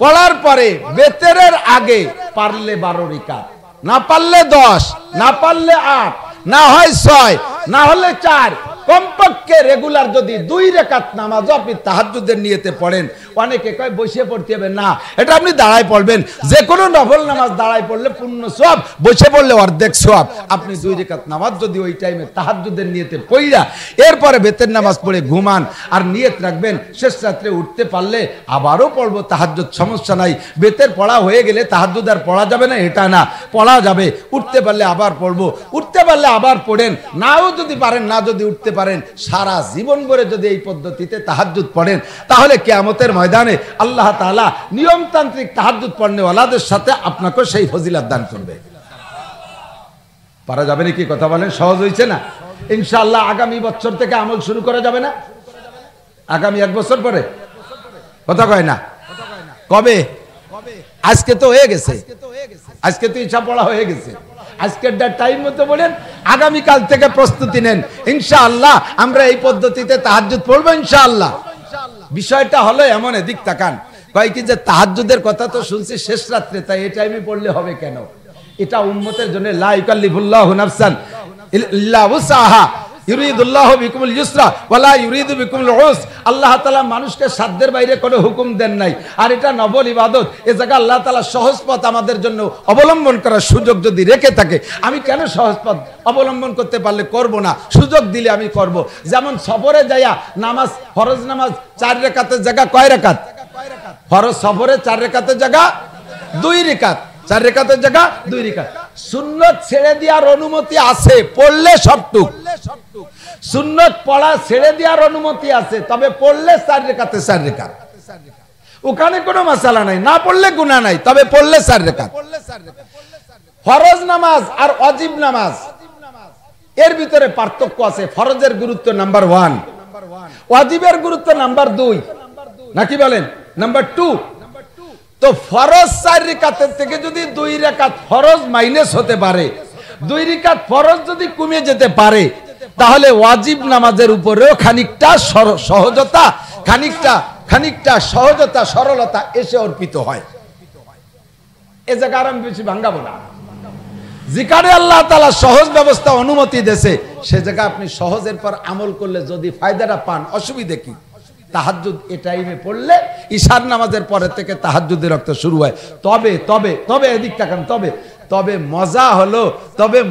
পড়ার পরে বেতেরের আগে পারলে 12 রাকাত, না পারলে 10, না পারলে 8, না হয় 6, না হলে 4, কমপক্ষে রেগুলার যদি 2 রাকাত নামাজ আপনি তাহাজ্জুদের নিয়তে পড়েন। অনেকে কয় বসে পড়তে হবে, না, এটা আপনি দাঁড়ায় পড়বেন। যে কোনো নফল নামাজ দাঁড়ায় পড়লে পূর্ণ সওয়াব, বসে পড়লে অর্ধেক সওয়াব। আপনি 2 রাকাত নামাজ যদি ওই টাইমে তাহাজ্জুদের নিয়তে পড়া এরপরে বেতের নামাজ পড়ে ঘুমান আর নিয়ত রাখবেন শেষ রাত্রে উঠতে পারলে আবারও পড়বো তাহাজ্জুদ, সমস্যা নাই। বেতের পড়া হয়ে গেলে তাহাজ্জুদ আর পড়া যাবে না এটা না, পড়া যাবে। উঠতে পারলে আবার পড়বো, উঠতে পারলে আবার পড়েন, নাও যদি পারেন, না যদি উঠতে পারেন, সারা জীবন ভরে যদি এই পদ্ধতিতে তাহাজ্জুদ পড়েন তাহলে কিয়ামতের ময়দানে আল্লাহ তাআলা নিয়মতান্ত্রিক তাহাজ্জুদ পড়নেওয়ালাদের সাথে আপনাকে সেই ফজিলত দান করবে। পারা যাবে নাকি? কথা বলেন, সহজ হয়েছে না? ইনশাআল্লাহ আগামী বছর থেকে আমল শুরু করা যাবে না? আগামী 1 বছর পরে? কথা কয় না? কবে? আজকে তো হয়ে গেছে, আজকে তো ইচ্ছা পড়া হয়ে গেছে। আজকের টাইম মতো বলেন, আগামীকাল থেকে প্রস্তুতি নেন। ইনশাআল্লাহ আমরা এই পদ্ধতিতে তাহাজ্জুদ পড়বো ইনশাআল্লাহ। বিষয়টা হলো এমন, এদিক তাকান, কয় কি যে তাহাজ্জুদের কথা তো শুনছি শেষ রাত্রে, তাই এই টাইমে পড়লে হবে কেন? এটা উম্মতের জন্য লা ইউকাল্লিফুল্লাহু নাফসান ইল্লা উসআহা ইউরিদুল্লাহু বিকুমুল ইউসরা ওয়ালা ইউরিদু বিকুমুল উসর। আল্লাহ তাআলা মানুষকে সাধ্যের বাইরে কোনো হুকুম দেন নাই, আর এটা নফল ইবাদত। এই জায়গা আল্লাহ তাআলা সহজ পথ আমাদের জন্য অবলম্বন করার সুযোগ যদি রেখে থাকে, আমি কেন সহজ পথ অবলম্বন করতে পারলে করব না? সুযোগ দিলে আমি করব। যেমন সফরে যাইয়া নামাজ, ফরজ নামাজ 4 রাকাতের জায়গা কয় রাকাত? ফরজ সফরে 4 রাকাতের জায়গা 2 রাকাত, 4 রাকাতের জায়গা 2 রাকাত। সুন্নত ছেড়ে দেওয়ার অনুমতি আছে, পড়লে সবটুক। সুন্নত পড়া ছেড়ে দেওয়ার অনুমতি আছে, তবে পড়লে 4 রাকাতে 4 রাকাত, ওখানে কোনো মাসালা নাই। না পড়লে গুনাহ নাই, তবে পড়লে 4 রাকাত। ফরজ নামাজ আর ওয়াজিব নামাজ এর ভিতরে পার্থক্য আছে। ফরজের গুরুত্ব নাম্বার 1, ওয়াজিবের গুরুত্ব নাম্বার 2, নাকি বলেন? নাম্বার 2। তো ফরজ 4 রাকাতের থেকে যদি 2 রাকাত ফরজ মাইনাস হতে পারে, 2 রাকাত ফরজ যদি কমে যেতে পারে, তাহলে ওয়াজিব নামাজের উপরেও খানিকটা সহজতা, খানিকটা সহজতা, সরলতা এসে অর্পিত হয়। এ জায়গা আর আমি বেশি ভাঙ্গাবো না। যেখানে আল্লাহ তাআলা সহজ ব্যবস্থা অনুমতি দেছে, সে জায়গা আপনি সহজের পর আমল করলে যদি ফায়দাটা পান, অসুবিধা কি? তাহাজ্জুদ এই টাইমে পড়লে ঈশার নামাজের পরে থেকে তাহাজ্জুদের রক্ত শুরু হয়। তবে এদিক তাকান, তবে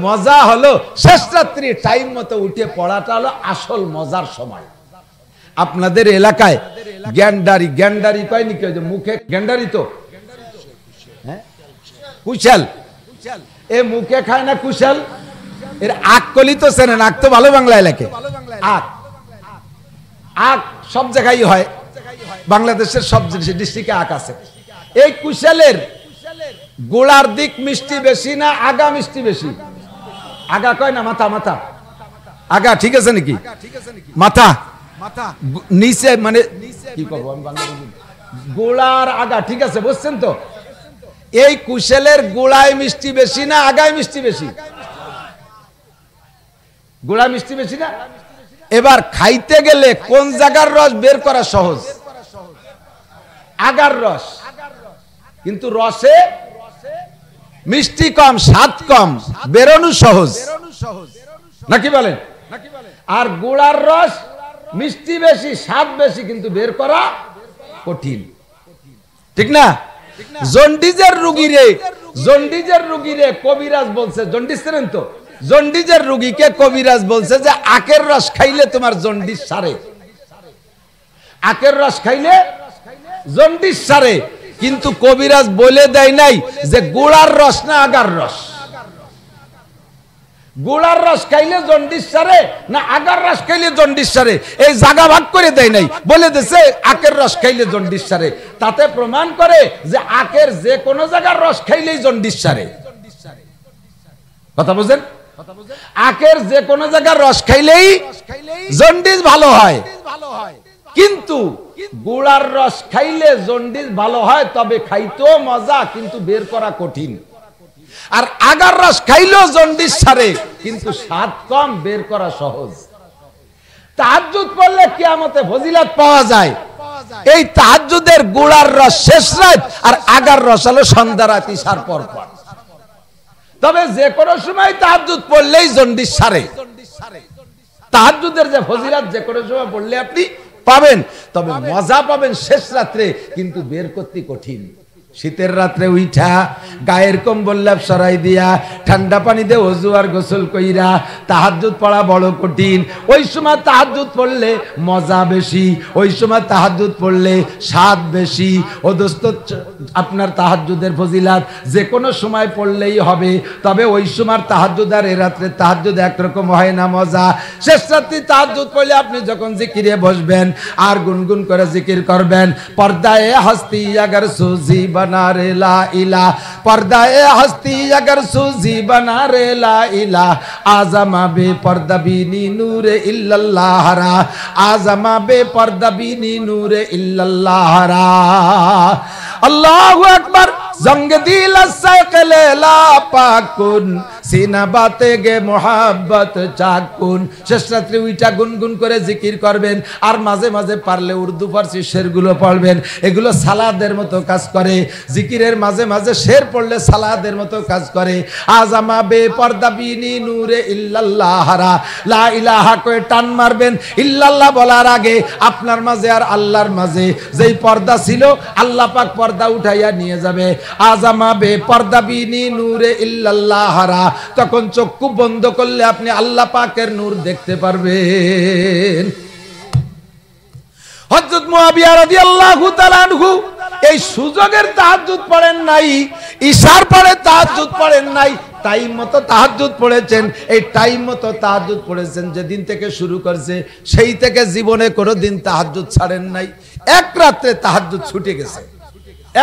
মজা হলো শেষ রাত্রি টাইম মতো উঠে পড়াটা হলো আসল মজার সময়। আপনাদের এলাকায় গ্যান্ডারি কয় নাকি? ওই যে মুখে গ্যান্ডারি, তো হ্যাঁ কুশাল, এ মুখে খায় না কুশাল, এর আখ কলি তো চেনেন? আখ তো ভালো বাংলা এলাকায় আখ সব জায়গায় হয়, বাংলাদেশের সব ডিস্ট্রিক্টে আখ আছে। এই কুশালের গোড়ার দিক মিষ্টি বেশি না আগা মিষ্টি বেশি? আগা কয় না মাথা? আগা ঠিক আছে নাকি? মাথা নিচে, মানে কি করবো আমি বাংলা, গোড়ার আগা ঠিক আছে, বুঝছেন তো? এই কুশালের গোড়ায় মিষ্টি বেশি না আগায় মিষ্টি বেশি? গোড়া মিষ্টি বেশি না? এবার খাইতে গেলে কোন জায়গার রস বের করা সহজ? আগার রস। কিন্তু রসে মিষ্টি কম, স্বাদ কম, বেরোনো সহজ, নাকি বলেন? আর গুড়ার রস মিষ্টি বেশি, স্বাদ বেশি, কিন্তু বের করা কঠিন, ঠিক না? জন্ডিসের রোগীরে জন্ডিজের রোগীরে কবিরাজ বলছে, জন্ডিস জানেন তো, জন্ডিজের রোগীকে কবিরাজ বলছে যে আখের রস খাইলে তোমার জন্ডিস সারে, আখের রস খাইলে জন্ডিস সারে। কিন্তু কবিরাজ বলে দেয় নাই যে গুড়ার রস না আগার রস, গুড়ার রস খাইলে জন্ডিস সারে না আগার রস খাইলে জন্ডিস সারে, এই জায়গা ভাগ করে দেয় নাই, বলে দিয়েছে আখের রস খাইলে জন্ডিস সারে। তাতে প্রমাণ করে যে আখের যে কোনো জায়গার রস খাইলেই জন্ডিস সারে। কথা বুঝেন? আখের যে কোনো জায়গার রস খাইলেই জন্ডিস ভালো হয়। কিন্তু গুড়ার রস খাইলে জন্ডিস ভালো হয়, তবে খাইতেও মজা কিন্তু বের করা কঠিন। আর আগার রস খাইলেও জন্ডিস সারে, কিন্তু স্বাদ কম, বের করা সহজ। তাহাজ্জুদ পড়লে কিয়ামতে ফজিলত পাওয়া যায়। এই তাহাজ্জুদের গুড়ার রস শেষ রাত, আর আগার রস হলো সন্ধ্যা রাত ইশার পর পর। তবে যে কোনো সময় তাহাজ্জুদ পড়লেই জন্ডিস সারে। তাহাজ্জুদের যে ফজিলত যে কোনো সময় পড়লে আপনি পাবেন, তবে মজা পাবেন শেষ রাত্রে, কিন্তু বের করতে কঠিন। শীতের রাত্রে উইঠা গায়ের কম্বল লেপ সরাই দিয়া ঠান্ডা পানি দিয়ে ওযু আর গোসল কইরা তাহাজ্জুদ পড়া বড় কঠিন। ওই সময় তাহাজ্জুদ পড়লে মজা বেশি, ওই সময় তাহাজ্জুদ পড়লে স্বাদ বেশি। ও দোস্ত, আপনার তাহাজ্জুদের ফজিলাত যে কোনো সময় পড়লেই হবে, তবে ওই সময় তাহাজ্জুদ আর এ রাত্রে তাহাজ্জুদ একরকম হয় না মজা। শেষ রাত্রি তাহাজ্জুদ পড়লে আপনি যখন জিকিরে বসবেন আর গুনগুন করে জিকির করবেন, পর্দায়ে হস্তি আগার সুজি बना रे ला इला, पर्दाए हस्ती अगर सूजी बना रे ला इला, आजमा बे पर्दा बीनी नूरे इल्लल्लाह रा, आजमा बे पर्दा बीनी नूरे इल्लल्लाह रा। अल्लाहु अकबर। जंग दिल सकले ला पाकुन सीना बाते गे मोहब्बत चाकुन। শেষ রাত্রে উইটা গুনগুন করে জিকির করবেন, আর মাঝে মাঝে পারলে উর্দু ফারসি শেরগুলো পড়বেন। এগুলো সালাদের মতো কাজ করে। জিকিরের মাঝে মাঝে শের পড়লে সালাদের মতো কাজ করে। আজামা বে পর্দা বিনি নূরে ইল্লাল্লাহ রা, লা ইলাহা কয়ে টান মারবেন। ইল্লাল্লাহ বলার আগে আপনার মাঝে আর আল্লাহর মাঝে যেই পর্দা ছিল, আল্লাহ পাক পর্দা উঠাইয়া নিয়ে যাবে। আজামা বে পর্দা বিনি নূরে ইল্লাল্লাহ রা, তখন চক্ষু বন্ধ করলে আপনি আল্লাহ পাকের নূর দেখতে পারবেন। হযরত মুআবিয়া রাদিয়াল্লাহু তাআলা আনহু এই সুযোগের তাহাজ্জুদ পড়েন নাই, ইশার পরে তাহাজ্জুদ পড়েন নাই, টাইম মতো তাহাজ্জুদ পড়েছেন। এই টাইম মতো তাহাজ্জুদ পড়েছেন যেদিন থেকে শুরু করছে, সেই থেকে জীবনে কোনোদিন তাহাজ্জুদ ছাড়েন নাই। এক রাত্রে তাহাজ্জুদ ছুটে গেছে,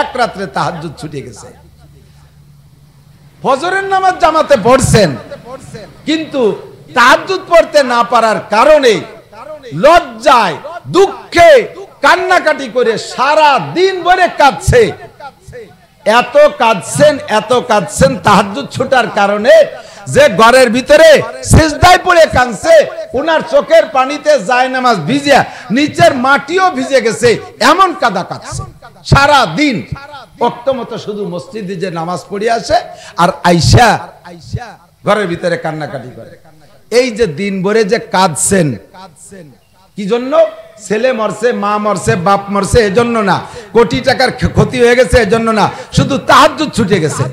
এক রাত্রে তাহাজ্জুদ ছুটে গেছে। ফজরের নামাজ জামাতে পড়ছেন, কিন্তু তাহাজ্জুদ পড়তে না পারার কারণে লজ্জায় দুঃখে কান্নাকাটি করে সারা দিন ভরে কাঁদছে। এত কাঁদছেন, এত কাঁদছেন তাহাজ্জুদ ছুটার কারণে যে ঘরের ভিতরে সিজদায় পড়ে কাঁদছে, উনার চোখের পানিতে জায়নামাজ ভিজে নিচের মাটিও ভিজে গেছে, এমন কাদা কাঁদছে সারা দিন। ওয়াক্ত মতো শুধু মসজিদে যে নামাজ পড়ে আসে আর আইসা ঘরের ভিতরে কান্নাকাটি করে। এই যে দিন ভরে যে কাঁদছেন, কি জন্য? ছেলে মরছে, মা মরছে, বাপ মরছে এজন্য না, কোটি টাকার ক্ষতি হয়ে গেছে এজন্য না, শুধু তাহাজ্জুদ ছুটে গেছে।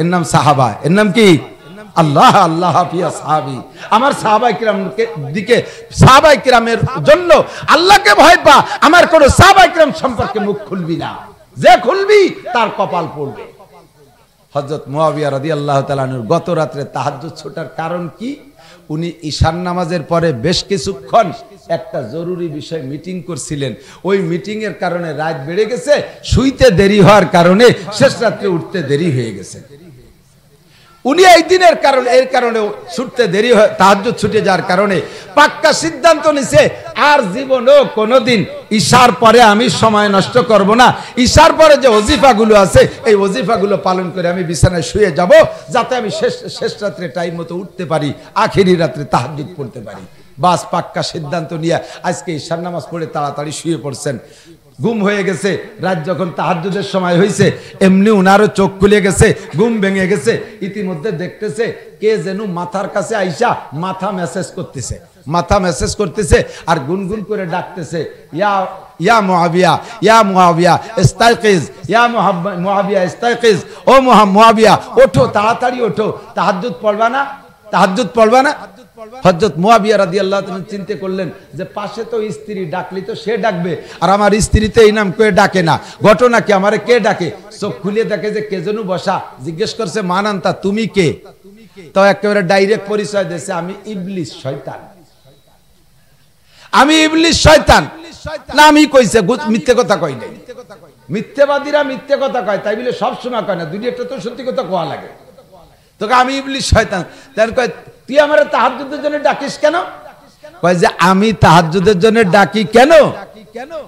এর নাম সাহাবা। এর নাম কি? আল্লাহ আল্লাহ হাফিয়া সাহাবী। আমার সাহাবায়ে কিরামকে দিকে, সাহাবায়ে কিরামের জন্য আল্লাহকে ভয় পা। আমার কোন সাহাবায়ে কিরাম সম্পর্কে মুখ খুলবি না, যে খুলবি তার কপাল পড়বে। হযরত মুআবিয়া রাদিয়াল্লাহু তাআলা আনহু গত রাতে তাহাজ্জুদ ছুটার কারণ কি? উনি ঈশার নামাজের পরে বেশ কিছুক্ষণ একটা জরুরি বিষয় মিটিং করছিলেন। ওই মিটিং এর কারণে রাত বেড়ে গেছে, শুইতে দেরি হওয়ার কারণে শেষ রাতে উঠতে দেরি হয়ে গেছে। উনি এই দিনের কারণে, এর কারণে ছুটতে দেরি হয়, তাহাজ্জুদ ছুটে যাওয়ার কারণে পাক্কা সিদ্ধান্ত নিছে আর জীবনেও কোনোদিন ঈশার পরে আমি সময় নষ্ট করব না। ঈশার পরে যে ওজিফাগুলো আছে, এই ওজিফাগুলো পালন করে আমি বিছানায় শুয়ে যাব, যাতে আমি শেষ রাত্রে টাইম মতো উঠতে পারি, আখেরি রাত্রে তাহাজ্জুদ পড়তে পারি। বাস পাক্কা সিদ্ধান্ত নিয়ে আজকে ঈশার নামাজ পড়ে তাড়াতাড়ি শুয়ে পড়ছেন। ঘুম হয়ে গেছে, রাত যখন তাহাজ্জুদের সময় হয়েছে, এমনি উনারও চোখ খুলে গেছে, ঘুম ভেঙে গেছে। ইতিমধ্যে দেখতেছে কে যেন মাথার কাছে আইসা মাথা মেসেজ করতেছে, মাথা মেসেজ করতেছে আর গুনগুন করে ডাকতেছে, ইয়া ইয়া মুআবিয়া, ইয়া মুআবিয়া ইস্তাইকিজ, ইয়া মুআবিয়া ইস্তাইকিজ, ও মুআবিয়া ওঠো, তাড়াতাড়ি ওঠো, তাহাজ্জুদ পড়বা না, তাহাজ্জুদ পড়বা না। হযরত মুআবিয়া রাদিয়াল্লাহু তাআলা চিন্তা করলেন যে পাশে তো স্ত্রী, ডাকলি তো সে ডাকবে, আর আমার স্ত্রী তো এই নাম করে ডাকে না, ঘটনা কি, আমারে কে ডাকে? চোখ খুলে দেখে যে কে যেন বসা, জিজ্ঞেস করছে মান আনতা, তুমি কে? তো একেবারে ডাইরেক্ট পরিচয় দিয়েছে, আমি ইবলিস, শয়তান, আমি ইবলিস শয়তান। না আমি কইছে, মিথ্যে কথা কই নাই। মিথ্যেবাদীরা মিথ্যে কথা কয়, তাই বলে সব সময় কয় না, দুই একটা তো সত্যি কথা কোয়া লাগে। তোকে আমি ইবলিস শয়তান, তাই কয় তুই আমার তাহাজ্জুদের জন্য ডাকিস কেন? কয় যে আমি তাহাজ্জুদের জন্য ডাকি কেন,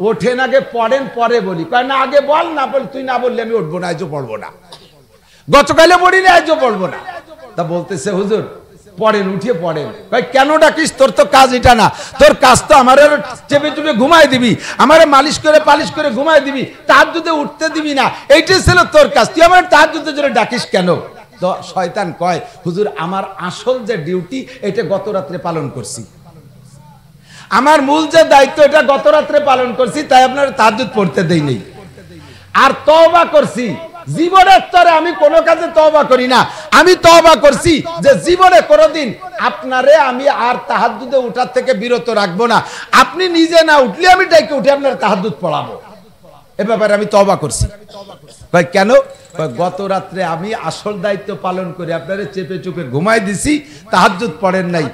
ওঠেন আগে পড়েন পরে বলি। কয় না আগে বল, না বল, তুই না বললে আমি উঠবো না, আজও পড়বো না, গতকালে পড়ি না, আজও পড়বো না। তা বলতেছে হুজুর পড়েন, উঠিয়ে পড়েন। ভাই কেন ডাকিস, তোর তো কাজ এটা না, তোর কাজ তো আমার চেপে চুপে ঘুমাই দিবি, আমারে মালিশ করে পালিশ করে ঘুমাই দিবি, তাহাজ্জুদে উঠতে দিবি না, এইটাই ছিল তোর কাজ, তুই আমার তাহাজ্জুদের জন্য ডাকিস কেন? তো শয়তান কয় হুজুর আমার আসল যে ডিউটি এটা গত রাত্রে পালন করছি, আমার মূল যে দায়িত্ব এটা গত রাত্রে পালন করছি, তাই আপনার তাহাজ্জুদ পড়তে দেই নেই। আর তওবা করছি, জীবনের তরে আমি কোনো কাজে তওবা করি না, আমি তওবা করছি যে জীবনে কোনোদিন আপনারে আমি আর তাহাজ্জুদে উঠার থেকে বিরত রাখবো না, আপনি নিজে না উঠলে আমি ডাইকে উঠে আপনার তাহাজ্জুদ পড়াবো, এ ব্যাপারে আমি তওবা করছি। ভাই কেন? গত রাত্রে আমি আসল দায়িত্ব পালন করে আপনারে চেপে চুপে ঘুমাই দিছি, তাহাজ্জুদ পড়েন নাই।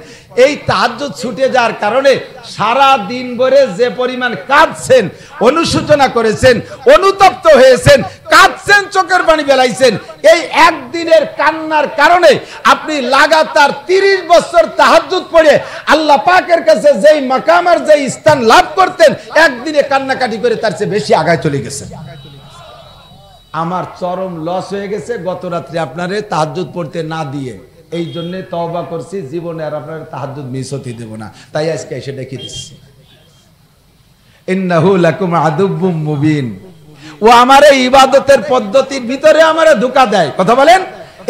এই তাহাজ্জুদ ছুটে যাওয়ার কারণে সারা দিন ভরে যে পরিমাণ কাঁদছেন, অনুশোচনা করেছেন, অনুতপ্ত হয়েছেন, কাঁদছেন, চোখের পানি বেলাইছেন, এই একদিনের কান্নার কারণে আপনি লাগাতার 30 বছর তাহাজ্জুদ পড়ে আল্লাহ পাকের কাছে যেই মাকাম আর যেই স্থান লাভ করতেন, একদিনে কান্নাকাটি করে তার চেয়ে বেশি আগায় চলে গেছেন। আমার চরম লস হয়ে গেছে গত রাত্রে আপনারে তাহাজ্জুদ পড়তে না দিয়ে, এই জন্য তওবা করছি, জীবনে আর আপনার তাহাজ্জুদ মিস হতে দেব না, তাই আজকে এসে ডেকে দিচ্ছি। ইন্নাহু লাকুম আদুব্বুম মুবিন, ও আমার এই ইবাদতের পদ্ধতির ভিতরে আমারে ধোঁকা দেয়, কথা বলেন।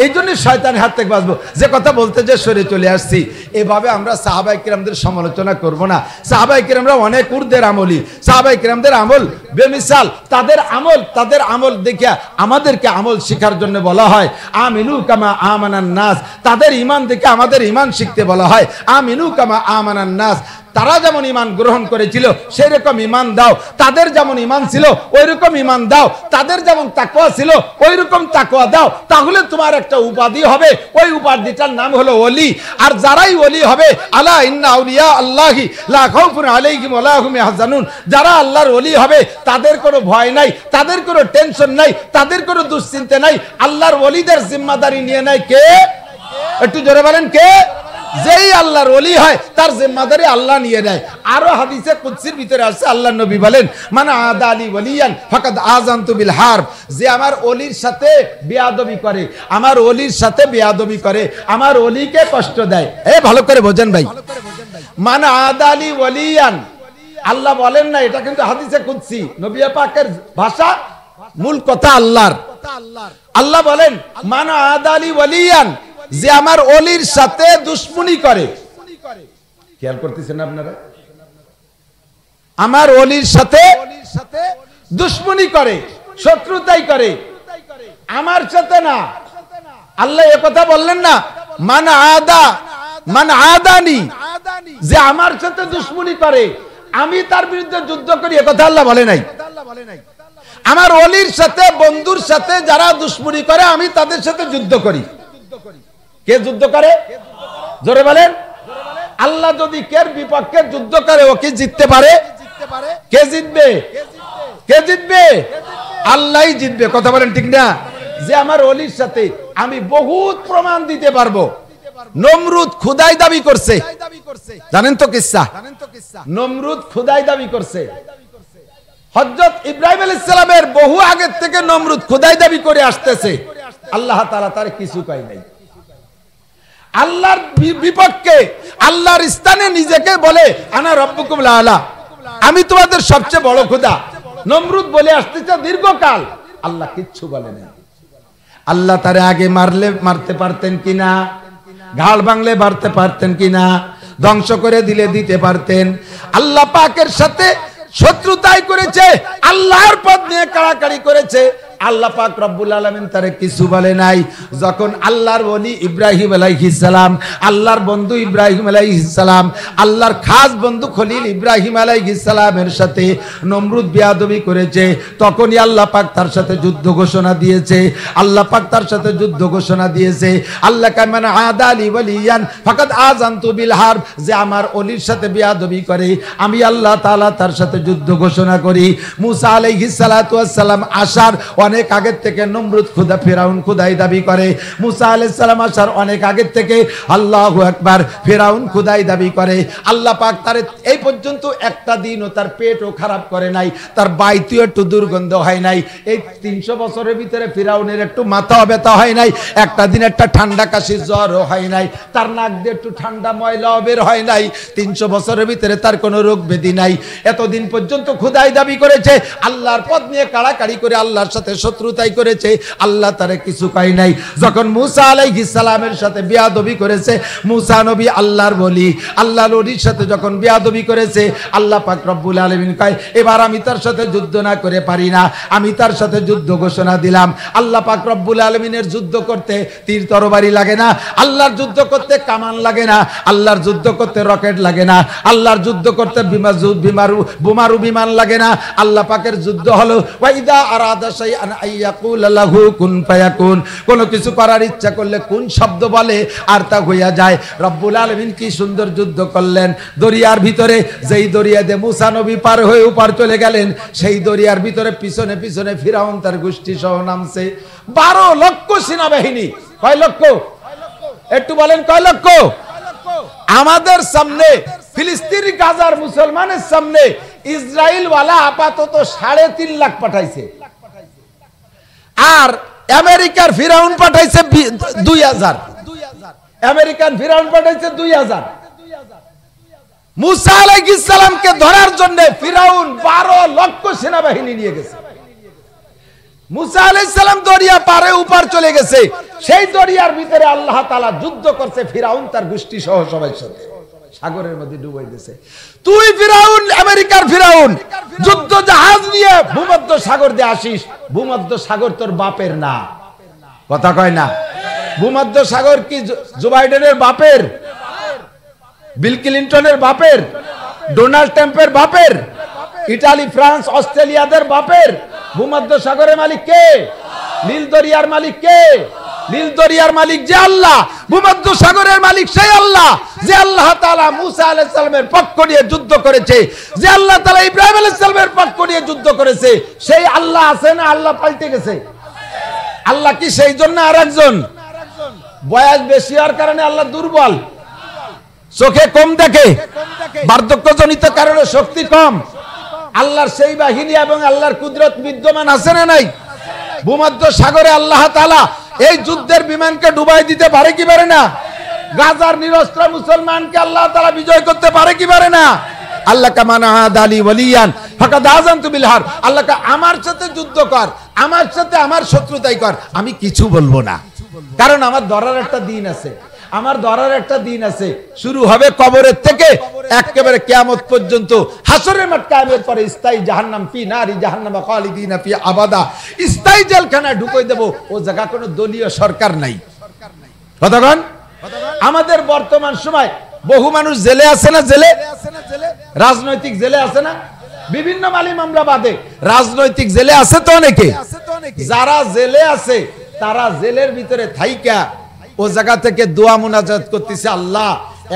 এই জন্য শয়তানের হাত থেকে বাঁচবো, যে কথা বলতে যে সরে চলে আসছি। এভাবে আমরা সাহাবায়ে কিরামদের সমালোচনা করব না, সাহাবায়ে কিরামরা অনেক ঊর্ধ্বের আমলি, সাহাবায়ে কিরামদের আমল বেমিসাল, তাদের আমল দেখিয়া আমাদেরকে আমল শেখার জন্য বলা হয়। আমিনু কামা আমানান নাস, তাদের ঈমান দেখে আমাদের ঈমান শিখতে বলা হয়। আমিনু কামা আমানান নাস, তারা যেমন ঈমান গ্রহণ করেছিল সেই রকম ঈমান দাও, তাদের যেমন ঈমান ছিল ওই রকম ঈমান দাও, তাদের যেমন তাকওয়া ছিল ওই রকম তাকওয়া দাও, তাহলে তোমার একটা উপাধি হবে, ওই উপাধিটার নাম হলো ওলি। আর যারাই ওলি হবে, আলা ইন্না আউলিয়া আল্লাহি লা খাউফুন আলাইহিম ওয়া লা হুম ইয়াহজানুন, যারা আল্লাহর ওলি হবে তাদের কোনো ভয় নাই, তাদের কোনো টেনশন নাই, তাদের কোনো দুশ্চিন্তা নাই। আল্লাহর ওলিদের জিম্মাদারি নিয়ে নেয় কে? একটু জোরে বলেন কে? যেই আল্লাহর ওলি হয় তার জিম্মাদারি আল্লাহ নিয়ে নেয়। আরো হাদিসে কুদসির ভিতরে আছে, আল্লাহর নবী বলেন মান আদা আলী ওয়ালিয়ান ফাকাদ আযানতু বিল হারব, যে আমার ওলির সাথে বেয়াদবি করে, আমার ওলির সাথে বেয়াদবি করে, আমার ওলিকে কষ্ট দেয়। ভালো করে বোঝেন ভাই, মান আদা আলী ওয়ালিয়ান, আল্লাহ বলেন না, এটা কিন্তু হাদিসে কুদসি, নবী পাকের ভাষা, মূল কথা আল্লাহর। আল্লাহ বলেন মান আদা আলী ওয়ালিয়ান, যে আমার ওলির সাথে দুশ্মনী করে। খেয়াল করতেছেন আপনারা? আমার ওলির সাথে দুশ্মনী করে, শত্রুতাই করে, আমার সাথে না। আল্লাহ এ কথা বললেন না, মান আদানি, যে আমার সাথে দুশ্মনী করে, আমি তার বিরুদ্ধে যুদ্ধ করি, এ কথা আল্লাহ বলে নাই। আমার ওলির সাথে, বন্ধুর সাথে যারা দুশ্মনী করে, আমি তাদের সাথে যুদ্ধ করি। কে যুদ্ধ করে? জোরে বলেন। আল্লাহ যদি কের বিপক্ষে যুদ্ধ করে, ও কি জিততে পারে? কে জিতবে? কে জিতবে? আল্লাহই জিতবে, কথা বলেন ঠিক না? যে আমার ওলির সাথে আমি বহুত প্রমাণ দিতে পারবো। নমরুদ খুদাই দাবি করছে, জানেন তো কিসসা? নমরুদ খুদাই দাবি করছে। হযরত ইব্রাহিম আলাইহিস সালামের বহু আগে থেকে নমরুদ খুদাই দাবি করে আসতেছে, আল্লাহ তাআলা তার কিছু কয় নাই। আল্লাহর বিপক্ষে, আল্লাহর স্থানে নিজেকে বলে আনা রব্বুকুম আলা, আমি তোমাদের সবচেয়ে বড় খোদা। নমরুদ বলে আসতেছে দীর্ঘকাল, আল্লাহ কিচ্ছু বলে না। আল্লাহ তারে আগে মারতে পারতেন কিনা, ঘাড় ভাঙলে মারতে পারতেন কিনা, ধ্বংস করে দিতে পারতেন। আল্লাহ পাকের সাথে শত্রুতাই করেছে, আল্লাহর পথ নিয়ে কাড়াকাড়ি করেছে, আল্লাহ পাক রব্বুল আলামিন তারে কিছু বলে নাই। যখন আল্লাহর ওলি ইব্রাহিম আলাইহিস সালাম, আল্লাহর বন্ধু ইব্রাহিম আলাইহিস সালাম, আল্লাহর খাস বন্ধু খলিল ইব্রাহিম আলাইহিস সালামের সাথে নমরুদ বিয়াদবি করেছে, তখনই আল্লাহ পাক তার সাথে যুদ্ধ ঘোষণা দিয়েছে। আল্লাহ পাক তার সাথে যুদ্ধ ঘোষণা দিয়েছে। আল্লাহ কামান আদালি ওয়ালিয়ান ফাকাদ আযানতু বিল হারব, যে আমার ওলির সাথে বিয়াদবি করে আমি আল্লাহ তাআলা তার সাথে যুদ্ধ ঘোষণা করি। মুসা আলাইহিস সালাতু ওয়াস সালাম আসার অনেক আগের থেকে নমরুদ খোদা ফিরাউন খোদাই দাবি করে। মুসা আলাইহিস সালাম আসার অনেক আগের থেকে আল্লাহু আকবার ফিরাউন খোদাই দাবি করে। আল্লাহ পাক তার এই পর্যন্ত একটা দিনও তার পেটও খারাপ করে নাই, তার বাইতেও একটু দুর্গন্ধ হয় নাই। এই 300 বছরের ভিতরে ফিরাউনের একটু মাথা ব্যথা হয় নাই, একটা দিন একটা ঠান্ডা কাশি জ্বরও হয় নাই, তার নাক দিয়ে একটু ঠান্ডা ময়লাও বের হয় নাই। 300 বছরের ভিতরে তার কোনো রোগ ব্যাধি নাই। এতদিন পর্যন্ত খোদাই দাবি করেছে, আল্লাহর পথ নিয়ে কাড়াকাড়ি করে আল্লাহর সাথে শত্রুতাই করেছে, আল্লাহ তারে কিছু কয় নাই। যখন মুসা আলাইহিস সালামের সাথে বিয়াদবি করেছে, মুসা নবী আল্লাহর বলি, আল্লাহর ওলির সাথে যখন বিয়াদবি করেছে, আল্লাহ পাক রব্বুল আলামিন কয় এবার আমি তার সাথে যুদ্ধ না করে পারি না, আমি তার সাথে যুদ্ধ ঘোষণা দিলাম। আল্লাহ পাক রব্বুল আলামিনের যুদ্ধ করতে তীর তরবারি লাগে না, আল্লাহর যুদ্ধ করতে কামান লাগে না, আল্লাহর যুদ্ধ করতে রকেট লাগে না, আল্লাহর যুদ্ধ করতে বোমারু বিমান লাগে না। আল্লাহ পাকের যুদ্ধ হলো ওয়াইদা আরাদা শাইআন আইয়াকুল লাহু কুন ফায়াকুন, কোন কিছু করার ইচ্ছা করলে কোন শব্দ বলে আর তা হইয়া যায়। রব্বুল আলামিন কি সুন্দর যুদ্ধ করলেন। দরিয়ার ভিতরে যেই দরিয়া দিয়ে মুসা নবী পার হয়ে উপর চলে গেলেন, সেই দরিয়ার ভিতরে পিছনে পিছনে ফিরাউন তার গোষ্ঠী সহ নামছে। 12 লক্ষ সেনাবাহিনী। কয় লক্ষ? একটু বলেন কয় লক্ষ? আমাদের সামনে ফিলিস্তিনি গাজার মুসলমানের সামনে ইসরায়েল ওয়ালা আপাতত 3.5 লাখ পাঠাইছে, আর আমেরিকার ফিরাউন পাঠাইছে 2000। আমেরিকান ফিরাউন পাঠাইছে 2000। মুসা আলাইহিস সালামকে ধরার জন্য ফিরাউন 12 লক্ষ সেনাবাহিনী নিয়ে গেছে। মুসা আলাইহিস সালাম দরিয়া পারে উপর চলে গেছে, সেই দরিয়ার ভিতরে আল্লাহ তাআলা যুদ্ধ করছে ফিরাউন তার গোষ্ঠী সহ সবার সাথে, সাগরের মধ্যে ডুবাই দিয়েছে। তুই ফিরাউন, আমেরিকার ফিরাউন, যুদ্ধ জাহাজ নিয়ে ভূমধ্য সাগর দিয়ে আসিস, ভূমধ্য সাগর তোর বাপের না। কথা কয় না? ভূমধ্য সাগর কি জো বাইডেনের বাপের, বিল ক্লিনটনের বাপের, ডোনাল্ড ট্রাম্পের বাপের, ইটালি ফ্রান্স অস্ট্রেলিয়াদের বাপের? ভূমধ্য সাগরের মালিক কে? নীল দরিয়ার মালিক কে? নীল দরিয়ার মালিক যে আল্লাহ, ভূমধ্য সাগরের মালিক সেই আল্লাহ, যে আল্লাহ তাআলা মুসা আলাইহিস সালামের পক্ষ নিয়ে যুদ্ধ করেছে, যে আল্লাহ তাআলা ইব্রাহিম আলাইহিস সালামের পক্ষ নিয়ে যুদ্ধ করেছে, সেই আল্লাহ আছে না? আল্লাহ পাল্টে গেছে? আল্লাহ কি সেই জন্য আরেকজন? বয়স বেশি হওয়ার কারণে আল্লাহ দুর্বল, চোখে কম দেখে, বার্ধক্যজনিত কারণে শক্তি কম? আল্লাহর সেই বাহিনী এবং আল্লাহর কুদরত বিদ্যমান আছে না নাই? ভূমধ্য সাগরে আল্লাহ তাআলা এই যুদ্ধের বিমানকে ডুবাই দিতে পারে কি পারে না? গাজার নিরস্ত্র মুসলমানকে আল্লাহ তাআলা বিজয় করতে পারে কি পারে না? আল্লাহ কামান আদালি ওয়ালিয়ান ফাকাদ আযানতু বিল হারব, আল্লাহ আমার সাথে যুদ্ধ কর, আমার সাথে আমার শত্রুতাই কর, আমি কিছু বলবো না, কারণ আমার ধরার একটা দিন আছে, আমার ধরার একটা দিন আছে। শুরু হবে কবরের থেকে একেবারে কিয়ামত পর্যন্ত, হাসরের মাঠ কায়েমের পরে স্থায়ী জাহান্নাম, ফি নারি জাহান্নাম খালিদিনা ফি আবাদা, স্থায়ী জেলখানায় ঢুকাই দেব। ও জায়গা কোনো দলীয় সরকার নাই। কতক্ষণ? আমাদের বর্তমান সময় বহু মানুষ জেলে আছে না? জেলে, রাজনৈতিক জেলে আছে না? বিভিন্ন মালি মামলা বাদে রাজনৈতিক জেলে আছে তো অনেকে। যারা জেলে আছে তারা জেলের ভিতরে থাইকা ও জায়গা থেকে দোয়া মুনাজাত করতেছে, আল্লাহ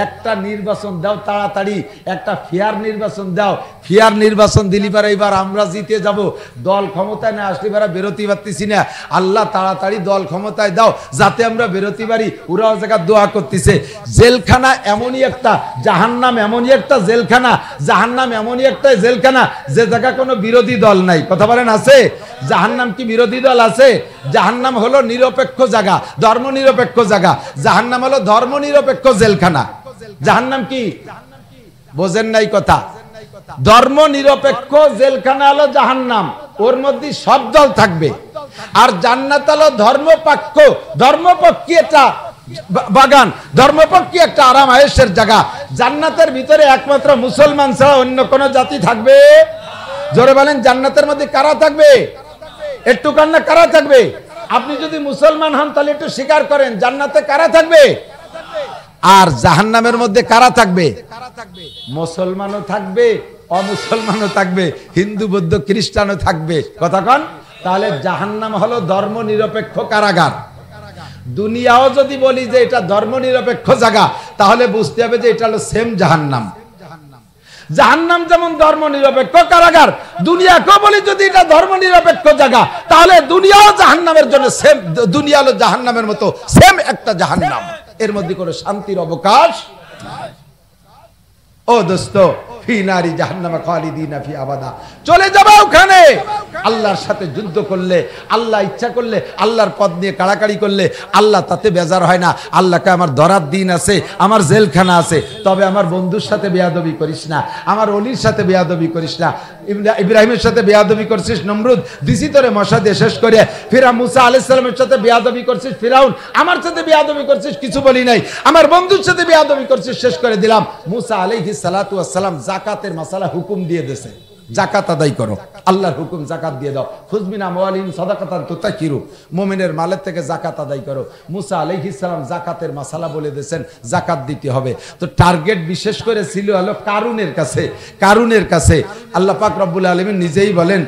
একটা নির্বাচন দাও তাড়াতাড়ি, একটা ফেয়ার নির্বাচন দাও, ফেয়ার নির্বাচন দিলি পারে এবার আমরা জিতে যাব, দল ক্ষমতায় না আসলে পারে বেরোতে পারতেছি না, আল্লাহ তাড়াতাড়ি দল ক্ষমতায় দাও যাতে আমরা বেরোতে পারি। ওরাও জায়গা দোয়া করতেছে। জেলখানা এমনই একটা, জাহান্নাম এমনই একটা জেলখানা, জাহান্নাম এমনই একটা জেলখানা যে জায়গা কোনো বিরোধী দল নাই। কথা বলেন আছে? জাহান্নাম কি বিরোধী দল আছে? জাহান্নাম হলো নিরপেক্ষ জায়গা, ধর্ম নিরপেক্ষ জায়গা। জাহান্নাম হলো ধর্ম নিরপেক্ষ জেলখানা। জাহান্নাম কি বোঝেন নাই কথা? ধর্ম নিরপেক্ষ জেলখানা হলো জাহান্নাম, ওর মধ্যে সব দল থাকবে। আর জান্নাত হলো ধর্মপক্ষ, ধর্মপক্ষী এটা বাগান, ধর্মপক্ষী একটা আরাম আয়েশের জায়গা। জান্নাতের ভিতরে একমাত্র মুসলমান ছাড়া অন্য কোন জাতি থাকবে? জোরে বলেন, জান্নাতের মধ্যে কারা থাকবে? একটু কান্না, কারা থাকবে? আপনি যদি মুসলমান হন তাহলে একটু স্বীকার করেন, জান্নাতে কারা থাকবে? আর জাহান্নামের মধ্যে কারা থাকবে? মুসলমানও থাকবে, অমুসলমানও থাকবে, হিন্দু বৌদ্ধ খ্রিস্টানও থাকবে। কথা কন। তাহলে জাহান্নাম হলো ধর্ম নিরপেক্ষ কারাগার। দুনিয়াও যদি বলি যে এটা ধর্ম নিরপেক্ষ জায়গা, তাহলে বুঝতে হবে যে এটা হলো সেম জাহান্নাম। জাহান্নাম যেমন ধর্ম নিরপেক্ষ কারাগার, দুনিয়াকেও বলি যদি এটা ধর্ম নিরপেক্ষ জায়গা, তাহলে দুনিয়াও জাহান্নামের জন্য সেম। দুনিয়া হলো জাহান্নামের মতো সেম একটা জাহান্নাম, এর মধ্যে কোনো শান্তির অবকাশ। ও দোস্ত, ফি নারি জাহান্নামা খালিদিনা ফি আবাদা, চলে যাবে ওখানে। আল্লাহর সাথে যুদ্ধ করলে, আল্লাহ ইচ্ছা করলে, আল্লাহর পথ নিয়ে কাড়াকাড়ি করলে আল্লাহ তাতে বেজার হয় না। আল্লাহকে আমার ধরার দিন আছে, আমার জেলখানা আছে, তবে আমার বন্ধুর সাথে বেয়াদবি করিস না, আমার অলির সাথে বেয়াদবি করিস না। ইব্রাহিমের সাথে বেয়াদবি করছিস, নমরুদ দিছি তোরে মশা দিয়ে শেষ করে। মুসা আলাইহিস সালামের সাথে বেয়াদবি করছিস, ফিরাউন আমার সাথে বেয়াদবি করছিস, কিছু বলি নাই। আমার বন্ধুর সাথে বেয়াদবি করছিস, শেষ করে দিলাম। মুসা আলাইহিস সালাতু ওয়াস সালাম জাকাতের মাসালা হুকুম দিয়ে দিয়েছে, জাকাত আদায় করো, আল্লাহর হুকুম, জাকাত দিয়ে দাও। খুজমিনা আমওয়ালিহিম সাদাকাতান তুতাকিরু, মুমিনের মালের থেকে জাকাত আদায় করো। মুসা আলাইহিস সালাম জাকাতের মাসালা বলে দিয়েছেন, জাকাত দিতে হবে। তো টার্গেট বিশেষ করে ছিল হলো কারুনের কাছে। কারুনের কাছে আল্লাহ পাক রব্বুল আলামিন নিজেই বলেন,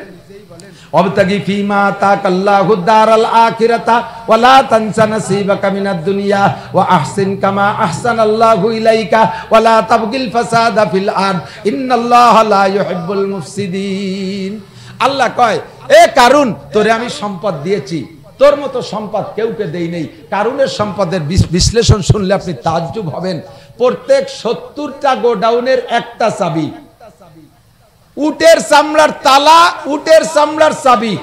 ওয়াবতাগি ফীমা আতাকাল্লাহু দারাল আখিরাতা ওয়া লা তানসা নাসীবাকা মিনাদ দুনিয়া ওয়া আহসিন কামা আহসানাল্লাহু ইলাইকা ওয়া লা তাবগিল ফাসাদা ফিল আরদ ইন্নাল্লাহা লা ইউহিব্বুল মুফসিদিন। আল্লাহ কয়, এ কারুন, তোরে আমি সম্পদ দিয়েছি, তোর মতো সম্পদ কেউকে দেই নেই। কারুনের সম্পদের বিশ্লেষণ শুনলে আপনি তাজ্জুব হবেন। প্রত্যেক 70টা গোডাউনের একটা চাবি, উটের চামড়ার তালা, উটের চামড়ার চাবি,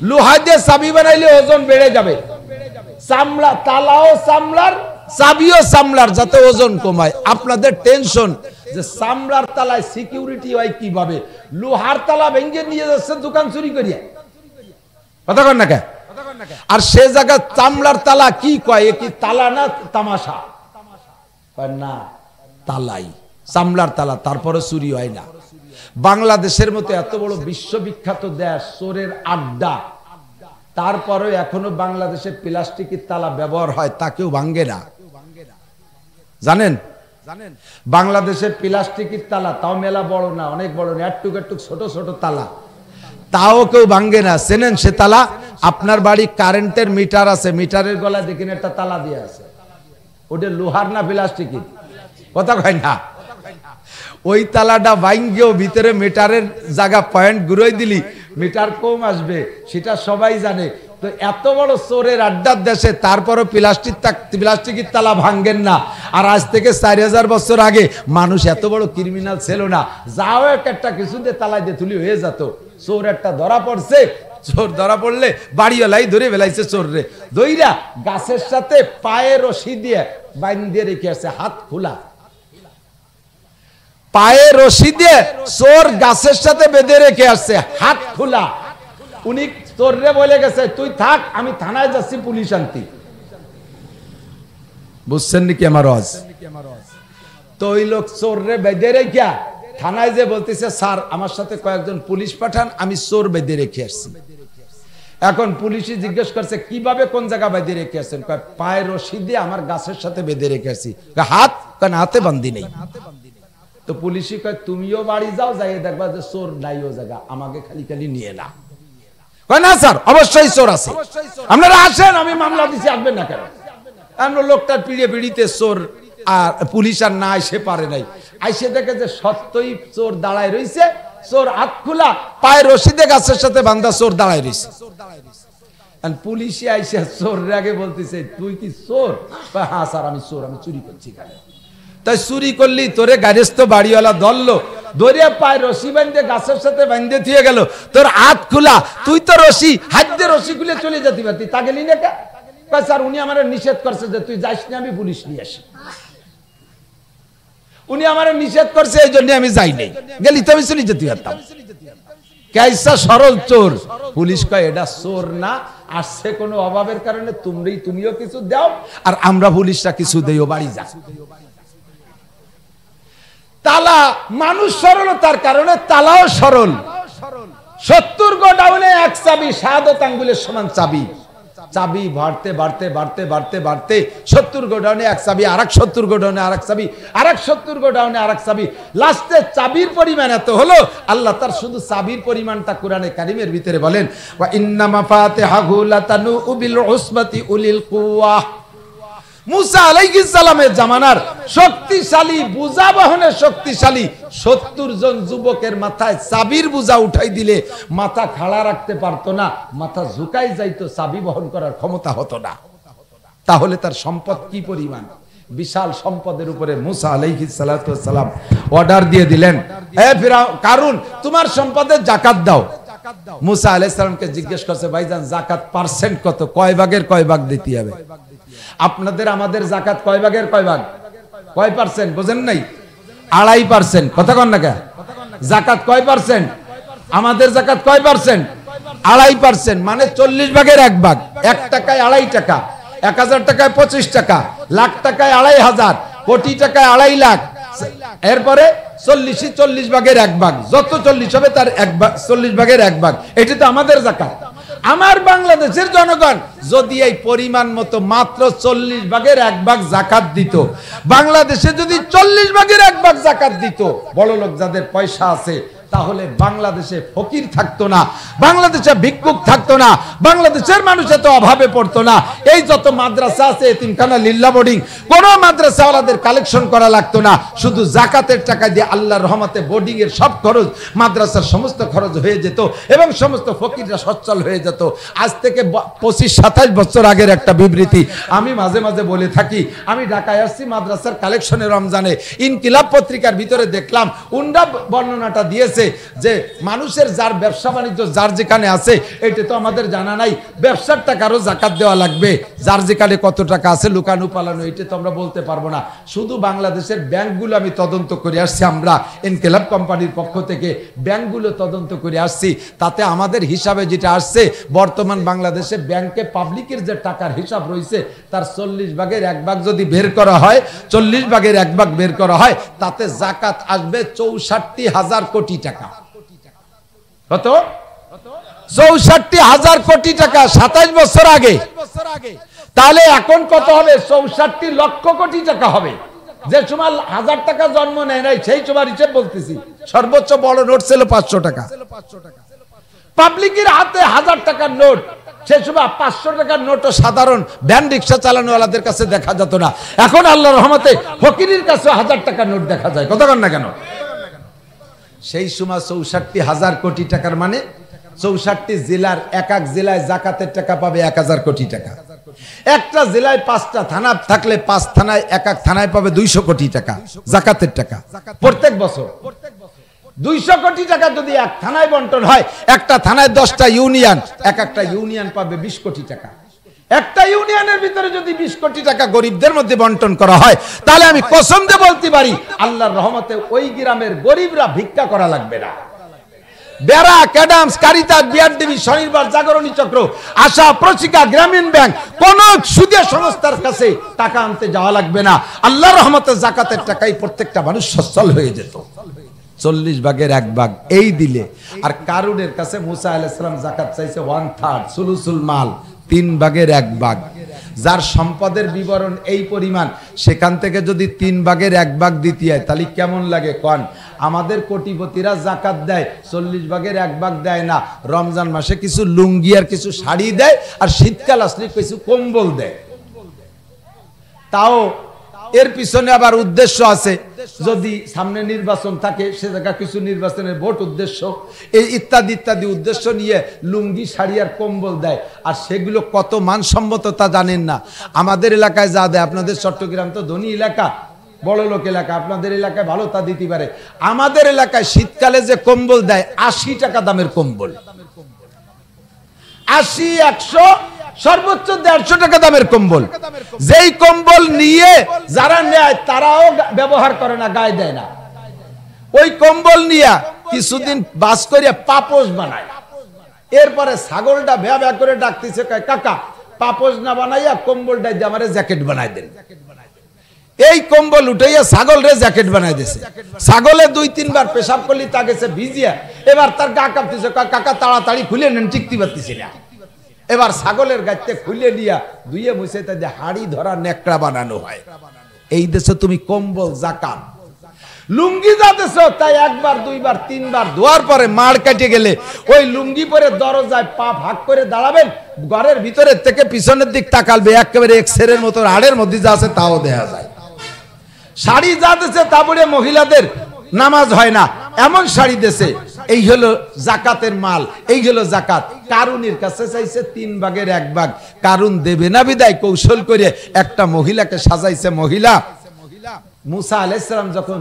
লোহা দিয়ে চাবি বানাইলে ওজন বেড়ে যাবে। চামড়া তালাও চামড়ার, চাবিও চামড়ার, যাতে ওজন কমায়। আপনাদের টেনশন যে চামড়ার তালায় সিকিউরিটি হয় কিভাবে? লোহার তালা ভেঙে নিয়ে যাচ্ছে দোকান চুরি করিয়া। কথা কন না কে? আর সে জায়গা চামড়ার তালা কি কয়? এ কি তালা না তামাশা? না, তালাই, চামড়ার তালা, তারপরে চুরি হয় না। বাংলাদেশের মতো এত বড় বিশ্ববিখ্যাত দেশ, চোরের আড্ডা, তারপরে এখনো বাংলাদেশে প্লাস্টিকের তালা ব্যবহার হয়, তা কেউ ভাঙ্গে না। জানেন? বাংলাদেশের প্লাস্টিকের তালা, তাও মেলা বড় না, অনেক বড় না, একটুক একটুক ছোট ছোট তালা, তাও কেউ ভাঙ্গে না। চেনেন সে তালা? আপনার বাড়ি কারেন্টের মিটার আছে, মিটারের গলায় দেখেন একটা তালা দিয়ে আছে, ওটা লোহার না প্লাস্টিকের? কথা কয় না। ওই তালাটা ভাঙ্গেও ভিতরে মিটারের জায়গা পয়েন্ট ঘুরাই দিলি মিটার কম আসবে, সেটা সবাই জানে। তো এত বড় চোরের আড্ডার দেশে তারপরও প্লাস্টিকের তালা ভাঙ্গেন না। আর আজ থেকে 4000 বছর আগে মানুষ এত বড় ক্রিমিনাল ছিল না, যাও একটা কিছু দিয়ে তালা দিয়ে তুলি হয়ে যেত। চোর একটা ধরা পড়ছে, চোর ধরা পড়লে বাড়িওয়ালাই ধরে ফেলাইছে চোররে, দইরা গাছের সাথে পায়ে রশি দিয়ে বাইন্ধে রেখে আছে, হাত খোলা, পায়ে রশি দিয়ে চোর গাছের সাথে বেঁধে রেখে আসছে, হাত খোলা। উনি চোররে বলে গেছে, তুই থাক, আমি থানায় যাচ্ছি, পুলিশ আনতি। বুঝছেন নাকি আমার আওয়াজ? তো ওই লোক চোররে বেঁধে রেখে থানায় যে বলতেছে, স্যার আমার সাথে কয়েকজন পুলিশ পাঠান, আমি চোর বেঁধে রেখে আসছি। এখন পুলিশই জিজ্ঞেস করছে, কিভাবে, কোন জায়গা বেঁধে রেখে আসছেন? পায়ে রশি দিয়ে আমার গাছের সাথে বেঁধে রেখে আসছি। হাত? কারণ হাতে বান্ধি নেই। তো পুলিশই কয়, তুমিও বাড়ি যাও, যাই দেখবা যে চোর নাই ও জায়গা, আমাকে খালি খালি নিয়ে না। কয় না স্যার, অবশ্যই চোর আছে, আপনারা আসেন, আমি মামলা দিচ্ছি, আসবেন না কেন? আমরা লোকটার পিড়িতে চোর, আর পুলিশ আর না এসে পারে নাই। আইসে দেখে যে সত্যই চোর দাঁড়ায় রয়েছে, চোর হাত খোলা, পায়ে রশিদে গাছের সাথে বান্ধা, চোর দাঁড়ায় রয়েছে। পুলিশে আইসে চোর আগে বলতেছে, তুই কি চোর? হ্যাঁ স্যার আমি চোর, আমি চুরি করছি। তাই চুরি করলি, তোরে গাড়িস্থ বাড়িওয়ালা ধরলো, ধরে পায়ে রশি বান্ধে গাছের সাথে বান্ধে দিয়ে গেল, তোর হাত খোলা, তুই তো রশি হাত দিয়ে রশি খুলে চলে যেতে পারতি, তা গেলি না কে? স্যার উনি আমার নিষেধ করছে যে তুই যাইস না, আমি পুলিশ নিয়ে আসি। উনি আমার নিষেধ করছে, এই জন্য আমি যাই নাই, গেলি তো আমি চলে যেতে পারতাম। কাইসা সরল চোর। পুলিশ কয় এটা চোর না, আসছে কোনো অভাবের কারণে, তুমিও কিছু দাও আর আমরা পুলিশরা কিছু দেও, বাড়ি যা। তালা, মানুষ সরলতার কারণে তালাও সরল। 70 গোডাউনে এক চাবি, শাহাদত আঙ্গুলের সমান চাবি। চাবি বাড়তে বাড়তে বাড়তে বাড়তে বাড়তে 70 গোডাউনে এক চাবি, আরেক 70 গোডাউনে আরেক চাবি, আরেক 70 গোডাউনে আরেক চাবি। লাস্টে চাবির পরিমাণ এত হলো, আল্লাহ তার শুধু চাবির পরিমাণটা কোরআনে কারিমের ভিতরে বলেন, ওয়া ইন্না মাফাতিহাহু লাতানু বিল উসবাতি উলিল কুওয়া। মুসা আলাইহিস সালামের জামানার শক্তিশালী, বোঝা বহনে শক্তিশালী 70 জন যুবকের মাথায় চাবির বোঝা উঠাই দিলে মাথা খাড়া রাখতে পারতো না, মাথা ঝুঁকাই যাইতো, চাবি বহন করার ক্ষমতা হতো না। তাহলে তার সম্পদ কি পরিমাণ! বিশাল সম্পদের উপরে মুসা আলাইহিস সালাতু ওয়াস সালাম অর্ডার দিয়ে দিলেন, হে ফিরাউন, কারুন, তোমার সম্পদের যাকাত দাও। মুসা আলাইহিস সালামকে জিজ্ঞেস করছে, ভাইজান জাকাত পার্সেন্ট কত, কয় ভাগের কয় ভাগ দিতে হবে? আপনাদের আমাদের জাকাত কয় ভাগের কয় ভাগ, কয় পার্সেন্ট বোঝেন নাই? 2.5%। কথা কন না কে? জাকাত কয় পার্সেন্ট? আমাদের জাকাত কয় পার্সেন্ট? 2.5%, মানে 40 ভাগের 1 ভাগ। 1 টাকায় 2.5 টাকা, 1000 টাকায় 25 টাকা, লাখ টাকায় 2.500, কোটি টাকায় 2.5 লাখ। এরপরে 40 ভাগের 1 ভাগ, যত 40 হবে তার 1 ভাগ, 40 ভাগের 1 ভাগ। এটি তো আমাদের জাকাত। আমার বাংলাদেশের জনগণ যদি এই পরিমাণ মতো মাত্র 40 ভাগের 1 ভাগ জাকাত দিত, বাংলাদেশে যদি 40 ভাগের 1 ভাগ জাকাত দিত, বড় লোক যাদের পয়সা আছে, তাহলে বাংলাদেশে ফকির থাকতো না, বাংলাদেশে ভিক্ষুক থাকতো না, বাংলাদেশের মানুষ এত অভাবে পড়তো না। এই যত মাদ্রাসা আছে, এতিমখানা, লিল্লা বোর্ডিং, কোন মাদ্রাসাওয়ালাদের কালেকশন করা লাগতো না, শুধু জাকাতের টাকা দিয়ে আল্লাহর রহমতে বোর্ডিং এর সব খরচ, মাদ্রাসার সমস্ত খরচ হয়ে যেত এবং সমস্ত ফকিররা সচ্ছল হয়ে যেত। আজ থেকে 25-27 বছর আগের একটা বিবৃতি আমি মাঝে মাঝে বলে থাকি। আমি ঢাকায় আসছি মাদ্রাসার কালেকশনে রমজানে, ইনকিলাব পত্রিকার ভিতরে দেখলাম উন্ডা বর্ণনাটা দিয়েছে যে মানুষের যার ব্যবসা বাণিজ্য যার যেখানে আছে, এটা তো আমাদের জানা নাই, ব্যবসার টাকারও জাকাত দেওয়া লাগবে। যার যেখানে কত টাকা আছে লুকানো পালানো, এটা তো আমরা বলতে পারবো না। শুধু বাংলাদেশের ব্যাংকগুলো আমি তদন্ত করে আসছি, আমরা ইনকিলাব কোম্পানির পক্ষ থেকে ব্যাংকগুলো তদন্ত করে আসছি। তাতে আমাদের হিসাবে যেটা আসছে, বর্তমান বাংলাদেশে ব্যাংকে পাবলিকের যে টাকার হিসাব রয়েছে, তার 40 ভাগের 1 ভাগ যদি বের করা হয়, 40 ভাগের 1 ভাগ বের করা হয়, তাতে জাকাত আসবে 64,000 কোটি টাকা। কত? 64,000 কোটি টাকা 27 বছর আগে। তাহলে এখন কত হবে? 64 লক্ষ কোটি টাকা হবে। যে সময় 1000 টাকা জন্ম নেয় নাই, সেই সময় হিসেব বলতেছি, সর্বোচ্চ বড় নোট ছিল 500 টাকা। পাবলিকের হাতে 1000 টাকার নোট, সেই সময় 500 টাকার নোটও সাধারণ ভ্যান রিক্সা চালানোওয়ালাদের কাছে দেখা যেত না। এখন আল্লাহর রহমতে ফকিরের কাছে 1000 টাকার নোট দেখা যায়। কথা কন না কেন? সেই সময় 64,000 কোটি টাকার মানে 64 জেলার এক এক জেলায় জাকাতের টাকা পাবে 1000 কোটি টাকা। একটা জেলায় 5টা থানা থাকলে 5 থানায় এক এক থানায় পাবে 200 কোটি টাকা জাকাতের টাকা প্রত্যেক বছর। 200 কোটি টাকা যদি এক থানায় বন্টন হয়, একটা থানায় 10টা ইউনিয়ন, এক একটা ইউনিয়ন পাবে 20 কোটি টাকা। একটা ইউনিয়নের ভিতরে যদি 20 কোটি টাকা গরিবদের মধ্যে বন্টন করা হয়, তাহলে আমি কসম দিয়ে বলতে পারি আল্লাহর রহমতে ওই গ্রামের গরিবরা ভিক্ষা করা লাগবে না। বেড়া, ক্যাডামস, কারিতাস, বিআরডিবি, স্বনির্ভর, জাগরণী চক্র, আশা, প্রশিকা, গ্রামীণ ব্যাংক, কোন সুদে সংস্থার কাছে টাকা আনতে যাওয়া লাগবে না। আল্লাহর রহমতে জাকাতের টাকাই প্রত্যেকটা মানুষ সচ্ছল হয়ে যেত। 40 ভাগের 1 ভাগ এই দিলে। আর কারুনের কাছে মুসা আলাইহিস সালাম জাকাত চাইছে 1/3, সুলুসুল মাল, 3 ভাগের 1 ভাগ। যার সম্পদের বিবরণ এই পরিমাণ, সেখান থেকে যদি 3 ভাগের 1 ভাগ দিতে হয়, তাহলে কেমন লাগে কন? আমাদের কোটিপতিরা জাকাত দেয়, 40 ভাগের 1 ভাগ দেয় না। রমজান মাসে কিছু লুঙ্গি আর কিছু শাড়ি দেয়, আর শীতকাল আসলে কিছু কম্বল দেয়। তাও এর পিছনে আবার উদ্দেশ্য আছে। যদি সামনে নির্বাচন থাকে, সে জায়গা কিছু নির্বাচনের ভোট উদ্দেশ্য, এই ইত্যাদি ইত্যাদি উদ্দেশ্য নিয়ে লুঙ্গি, শাড়ি আর কম্বল দেয়। আর সেগুলো কত মানসম্মত তা জানেন না। আমাদের এলাকায় যা দেয়, আপনাদের চট্টগ্রাম তো ধনী এলাকা, বড় লোক এলাকা, আপনাদের এলাকায় ভালো তা দিতে পারে। আমাদের এলাকায় শীতকালে যে কম্বল দেয়, 80 টাকা দামের কম্বল, 80, 100, সর্বোচ্চ 150 টাকা দামের কম্বল। যেই কম্বল নিয়ে যারা নেয় তারাও ব্যবহার করে না, গায়ে দেয় না। ওই কম্বল নিয়ে কিছুদিন বাস করে পাপোশ বানায়। এরপরে ছাগলটা ভ্যা ভ্যা করে ডাকতেছে, কয় কাকা পাপোশ না বানাইয়া কম্বলটা দিয়ে আমারে জ্যাকেট বানাই দেন। এই কম্বল উঠাইয়া ছাগল রে জ্যাকেট বানাই দিয়েছে। ছাগলে 2-3 বার পেশাব করলি তা গেছে ভিজিয়া, এবার তার গা কাঁপতেছে, কাকা তাড়াতাড়ি খুলে নেন, টিকতে পারতেছি না। এবার ছাগলের গাইতে খুলে নিয়া ধুয়ে মুছে তা দিয়ে হাড়ি ধরা নেকড়া বানানো হয়। এই দেশে তুমি কম্বল জাকাত লুঙ্গি যাতেছ, তাই 1 বার 2 বার 3 বার ধোয়ার পরে মাড় কেটে গেলে ওই লুঙ্গি পরে দরজায় পা ভাগ করে দাঁড়াবেন, ঘরের ভিতরে থেকে পিছনের দিক তাকালবে, একেবারে এক্সরের মতো হাড়ের মধ্যে যা আছে তাও দেখা যায়। শাড়ি যা দেশে তা পরে মহিলাদের নামাজ হয় না, এমন শাড়ি দেশে। এই হলো জাকাতের মাল, এই হলো জাকাত। কারুনের কাছে চাইছে 3 ভাগের 1 ভাগ, কারুন দেবে না বিদায় কৌশল করে একটা মহিলাকে সাজাইছে। মহিলা মুসা আলাইহিস সালাম যখন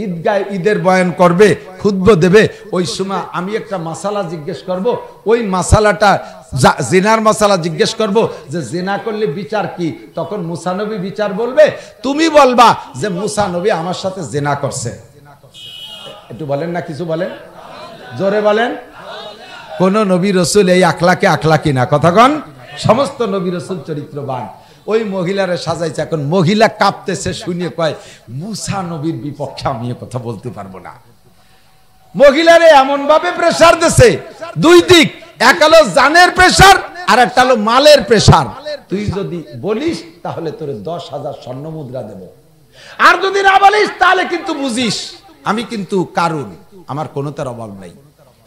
ঈদগায় ঈদের বয়ান করবে, খুতবা দেবে, ওই সময় আমি একটা মাসালা জিজ্ঞেস করব। ওই মাসালাটা জিনার মাসালা জিজ্ঞেস করব যে জিনা করলে বিচার কি। তখন মুসা নবী বিচার বলবে, তুমি বলবা যে মুসা নবী আমার সাথে জিনা করছে। একটু বলেন না, কিছু বলেন, জোরে বলেন। কোন নবী রসুল এই আখলাকি না, কথা কন। সমস্ত নবী রসুল চরিত্রবান। ওই মহিলারে সাজাইছে। এখন মহিলা কাঁপতেছে, শুনিয়ে কয় মুসা নবীর বিপক্ষে আমি কথা বলতে পারবো না। মহিলারে এমন ভাবে প্রেসার দিছে, 2 দিক, এক হলো জানের প্রেসার আর একটা হলো মালের প্রেসার। তুই যদি বলিস তাহলে তোর 10,000 স্বর্ণ মুদ্রা দেব, আর যদি না বলিস তাহলে কিন্তু বুঝিস আমি কিন্তু কারুন, আমার কোনো তার অভাব নাই।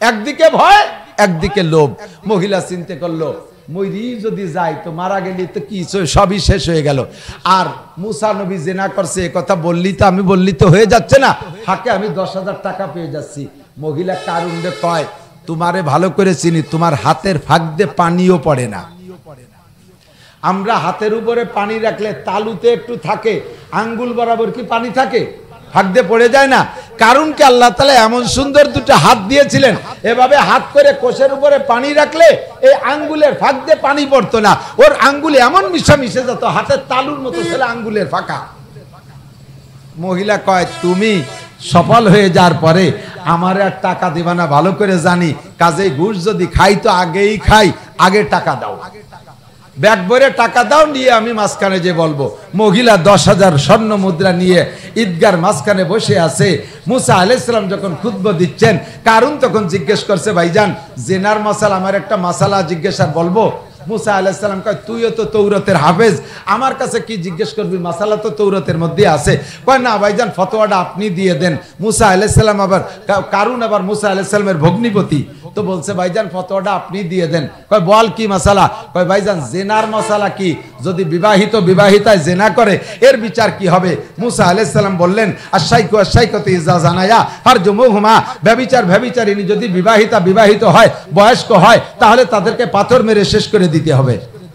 একদিকে ভয়, একদিকে লোভ। মহিলা চিন্তা করলো মরি যদি যাই তো মারা গেলি তো কি সবই শেষ হয়ে গেল। আর মুসা নবী জিনা করছে এ কথা বললি তো, আমি বললি তো হয়ে যাচ্ছে না, হাকে আমি 10,000 টাকা পেয়ে যাচ্ছি। মহিলা কারুনরে কয় তোমারে ভালো করে চিনি, তোমার হাতের ফাঁক দিয়ে পানিও পড়ে না। আমরা হাতের উপরে পানি রাখলে তালুতে একটু থাকে, আঙ্গুল বরাবর কি পানি থাকে? ফাঁক দিয়ে পড়ে যায় না। কারণকে আল্লাহ তাআলা এমন সুন্দর 2টা হাত দিয়েছিলেন, এভাবে হাত করে কোষের উপরে পানি রাখলে এই আঙ্গুলের ফাঁক দিয়ে পানি পড়তো না। ওর আঙ্গুলে এমন মিশে যেত, হাতের তালুর মতো ছিল আঙ্গুলের ফাঁকা। মহিলা কয় তুমি সফল হয়ে যাওয়ার পরে আমার আর টাকা দিবা না, ভালো করে জানি। কাজে ঘুষ যদি খাই তো আগেই খাই, আগে টাকা দাও, ব্যাগ ভরে টাকা দাও, নিয়ে আমি মাঝখানে যে বলবো। মহিলা 10,000 স্বর্ণ মুদ্রা নিয়ে ঈদগার মাঝখানে বসে আছে। মুসা আলাইহিস সালাম যখন খুতবা দিচ্ছেন, কারণ তখন জিজ্ঞেস করছে ভাইজান জেনার মাসালা, আমার একটা মাসালা জিজ্ঞাসা বলবো। মুসা আলাইহিস সালাম কয় তুইও তো তৌরাতের হাফেজ, আমার কাছে কি জিজ্ঞেস করবি, মাসালা তো তৌরাতের মধ্যে আছে। কয় না ভাইজান ফতোয়াটা আপনি দিয়ে দেন। মুসা আলাইহিস সালাম আবার কারুন আবার মুসা আলাইহিস সালামের ভগ্নিপতি, তো বলছে ভাইজান ফতোয়াটা আপনি দিয়ে দেন। কয় বল কি মাসালা? কয় ভাইজান জেনার মাসালা কি, যদি বিবাহিতায় জেনা করে এর বিচার কি হবে? মুসা আলাইহিস সালাম বললেন আশাইকু আশাইকতু ইজা জানায়া ফারজুমুহুমা, ব্যভিচারিণী যদি বিবাহিত হয়, বয়স্ক হয়, তাহলে তাদেরকে পাথর মেরে শেষ করে দিতে হবে।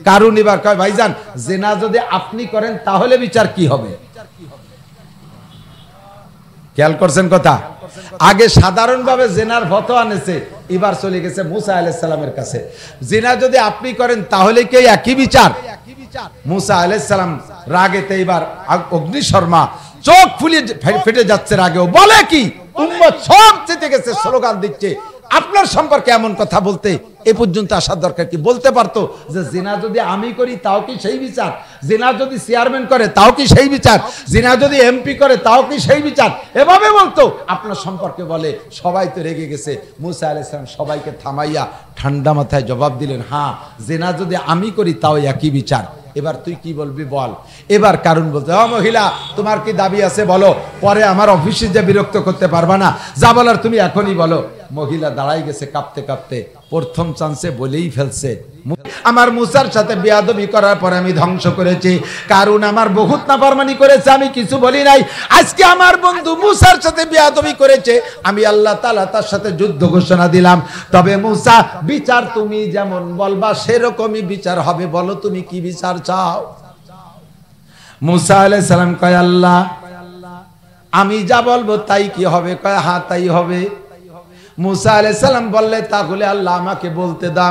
কারণ এবার কয় ভাইজান জেনা যদি আপনি করেন তাহলে বিচার কি হবে? খেয়াল করছেন কথা? আগে সাধারণভাবে জেনার ফতোয়া আনেছে, এবার চলে গেছে মুসা আলাইহিস সালামের কাছে। জিনা যদি আপনি করেন তাহলে কি একই বিচার? মুসা আলাইহিস সালাম রাগেতে এবার অগ্নিশর্মা চোখ ফুলিয়ে ফেটে যাচ্ছে রাগেও। বলে কি উম্মত সব চেতে গেছে, স্লোগান দিচ্ছে আপনার সম্পর্কে এমন কথা বলতে এ পর্যন্ত আসার দরকার কি? বলতে পারতো যে জিনা যদি আমি করি তাও কি সেই বিচার, জিনা যদি চেয়ারম্যান করে তাও কি সেই বিচার, জিনা যদি এমপি করে তাও কি সেই বিচার, এভাবে বলতো। আপনার সম্পর্কে বলে, সবাই তো রেগে গেছে। মুসা আলাইহিস সালাম সবাইকে থামাইয়া ঠান্ডা মাথায় জবাব দিলেন, হ্যাঁ জিনা যদি আমি করি তাও একই বিচার। এবার তুই কি বলবি বল। এবার কারণ বলতে, মহিলা তোমার কি দাবি আছে বলো, পরে আমার অফিসে যে বিরক্ত করতে পারবা না, যা বলার তুমি এখনই বলো। মহিলা দাঁড়াই গেছে কাঁপতে কাঁপতে, প্রথম চান্সে বলেই ফেলছে আমার মুসার সাথে বেয়াদবি করার পরে আমি ধ্বংস করেছি, কারণ আমার বহুত নাফরমানি করেছে, আমি কিছু বলি নাই। আজকে আমার বন্ধু মুসার সাথে বেয়াদবি করেছে, আমি আল্লাহ তাআলা তার সাথে যুদ্ধ ঘোষণা দিলাম। তবে মুসা বিচার তুমি যেমন বলবা সেরকমই বিচার হবে, বলো তুমি কি বিচার চাও? মুসা আলাইহিস সালাম কয় আল্লাহ আমি যা বলবো তাই কি হবে? কয় হ্যাঁ তাই হবে। মুসা আলাইহিস সালাম বললে তাহলে আল্লাহ আমাকে বলতে দাও,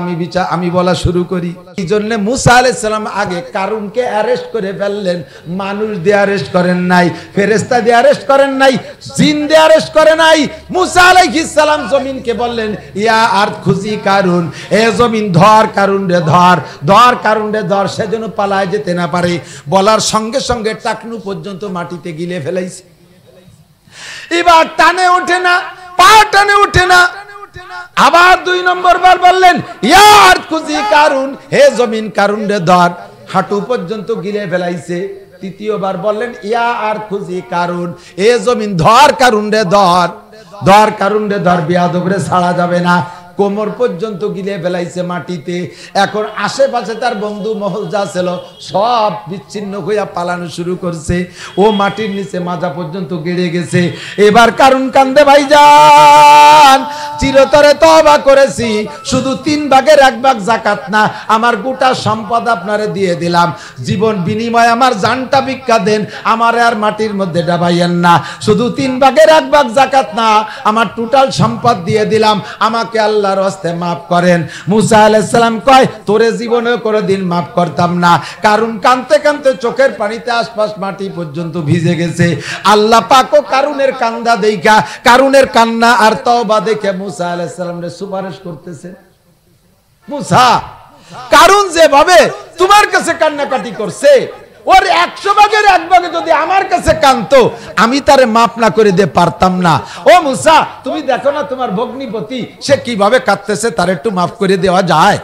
আমি বলা শুরু করি। এই জন্য মুসা আলাইহিস সালাম আগে কারুনকে অ্যারেস্ট করে ফেললেন। মানুষ দিয়ে অ্যারেস্ট করেন নাই, ফেরেশতা দিয়ে অ্যারেস্ট করেন নাই, জিন দিয়ে অ্যারেস্ট করে নাই। মুসা আলাইহিস সালাম জমিনকে বললেন ইয়া আরদ খুজি কারুন, এ জমিন ধর কারুন রে ধর, ধর কারুন রে ধর, সেজন্য পালায় যেতে না পারে। বলার সঙ্গে সঙ্গে টাকনু পর্যন্ত মাটিতে গিলে ফেলাইছে। এবার টানে ওঠে না, পা টানে ওঠে না। আবার 2 নম্বর বার বললেন ইয়া আরদ খুজি কারুন, হে জমিন কারুন রে ধর, হাঁটু পর্যন্ত গিলে ফেলাইছে। তৃতীয়বার বললেন ইয়া আরদ খুজি কারুন, এ জমিন ধর কারুন রে ধর, ধর কারুন রে ধর, বেয়াদব রে ছাড়া যাবে না। কোমর পর্যন্ত গিলে ফেলাইছে মাটিতে। এখন আশেপাশে তার বন্ধু মহল যা ছিল সব বিচ্ছিন্ন হইয়া পালানো শুরু করছে। ও মাটির নিচে মাজা পর্যন্ত গেড়ে গেছে। এবার কারুন কান্দে, ভাইজান চিরতরে তওবা করেছি, শুধু 3 ভাগের 1 ভাগ যাকাত না, আমার গোটা সম্পদ আপনারে দিয়ে দিলাম, জীবন বিনিময়ে আমার জানটা ভিক্ষা দেন, আমার আর মাটির মধ্যে ডাবাইয়েন না। শুধু 3 ভাগের 1 ভাগ যাকাত না, আমার টোটাল সম্পদ দিয়ে দিলাম, আমাকে আল্লাহর হস্তে মাফ করেন। মুসা আলাইহিস সালাম কয় তোরে জীবনে কোনোদিন মাফ করতাম না। কারণ কানতে কানতে চোখের পানিতে আশপাশ মাটি পর্যন্ত ভিজে গেছে। আল্লাহ পাকও কারুনের কান্দা দেখা, কারুনের কান্না আর তওবা দেখে মুসা আলাইহিস সালামরে সুপারিশ করতেছে। মুসা, কারুন যেভাবে তোমার কাছে কান্নাকাটি করছে, ওর 100 ভাগের 1 ভাগে যদি আমার কাছে কানতো, আমি তারে মাফ না করে দিতে পারতাম না। ও মুসা, তুমি দেখো না তোমার ভগ্নিপতি সে কিভাবে কাঁদতেছে, তার একটু মাফ করে দেওয়া যায়?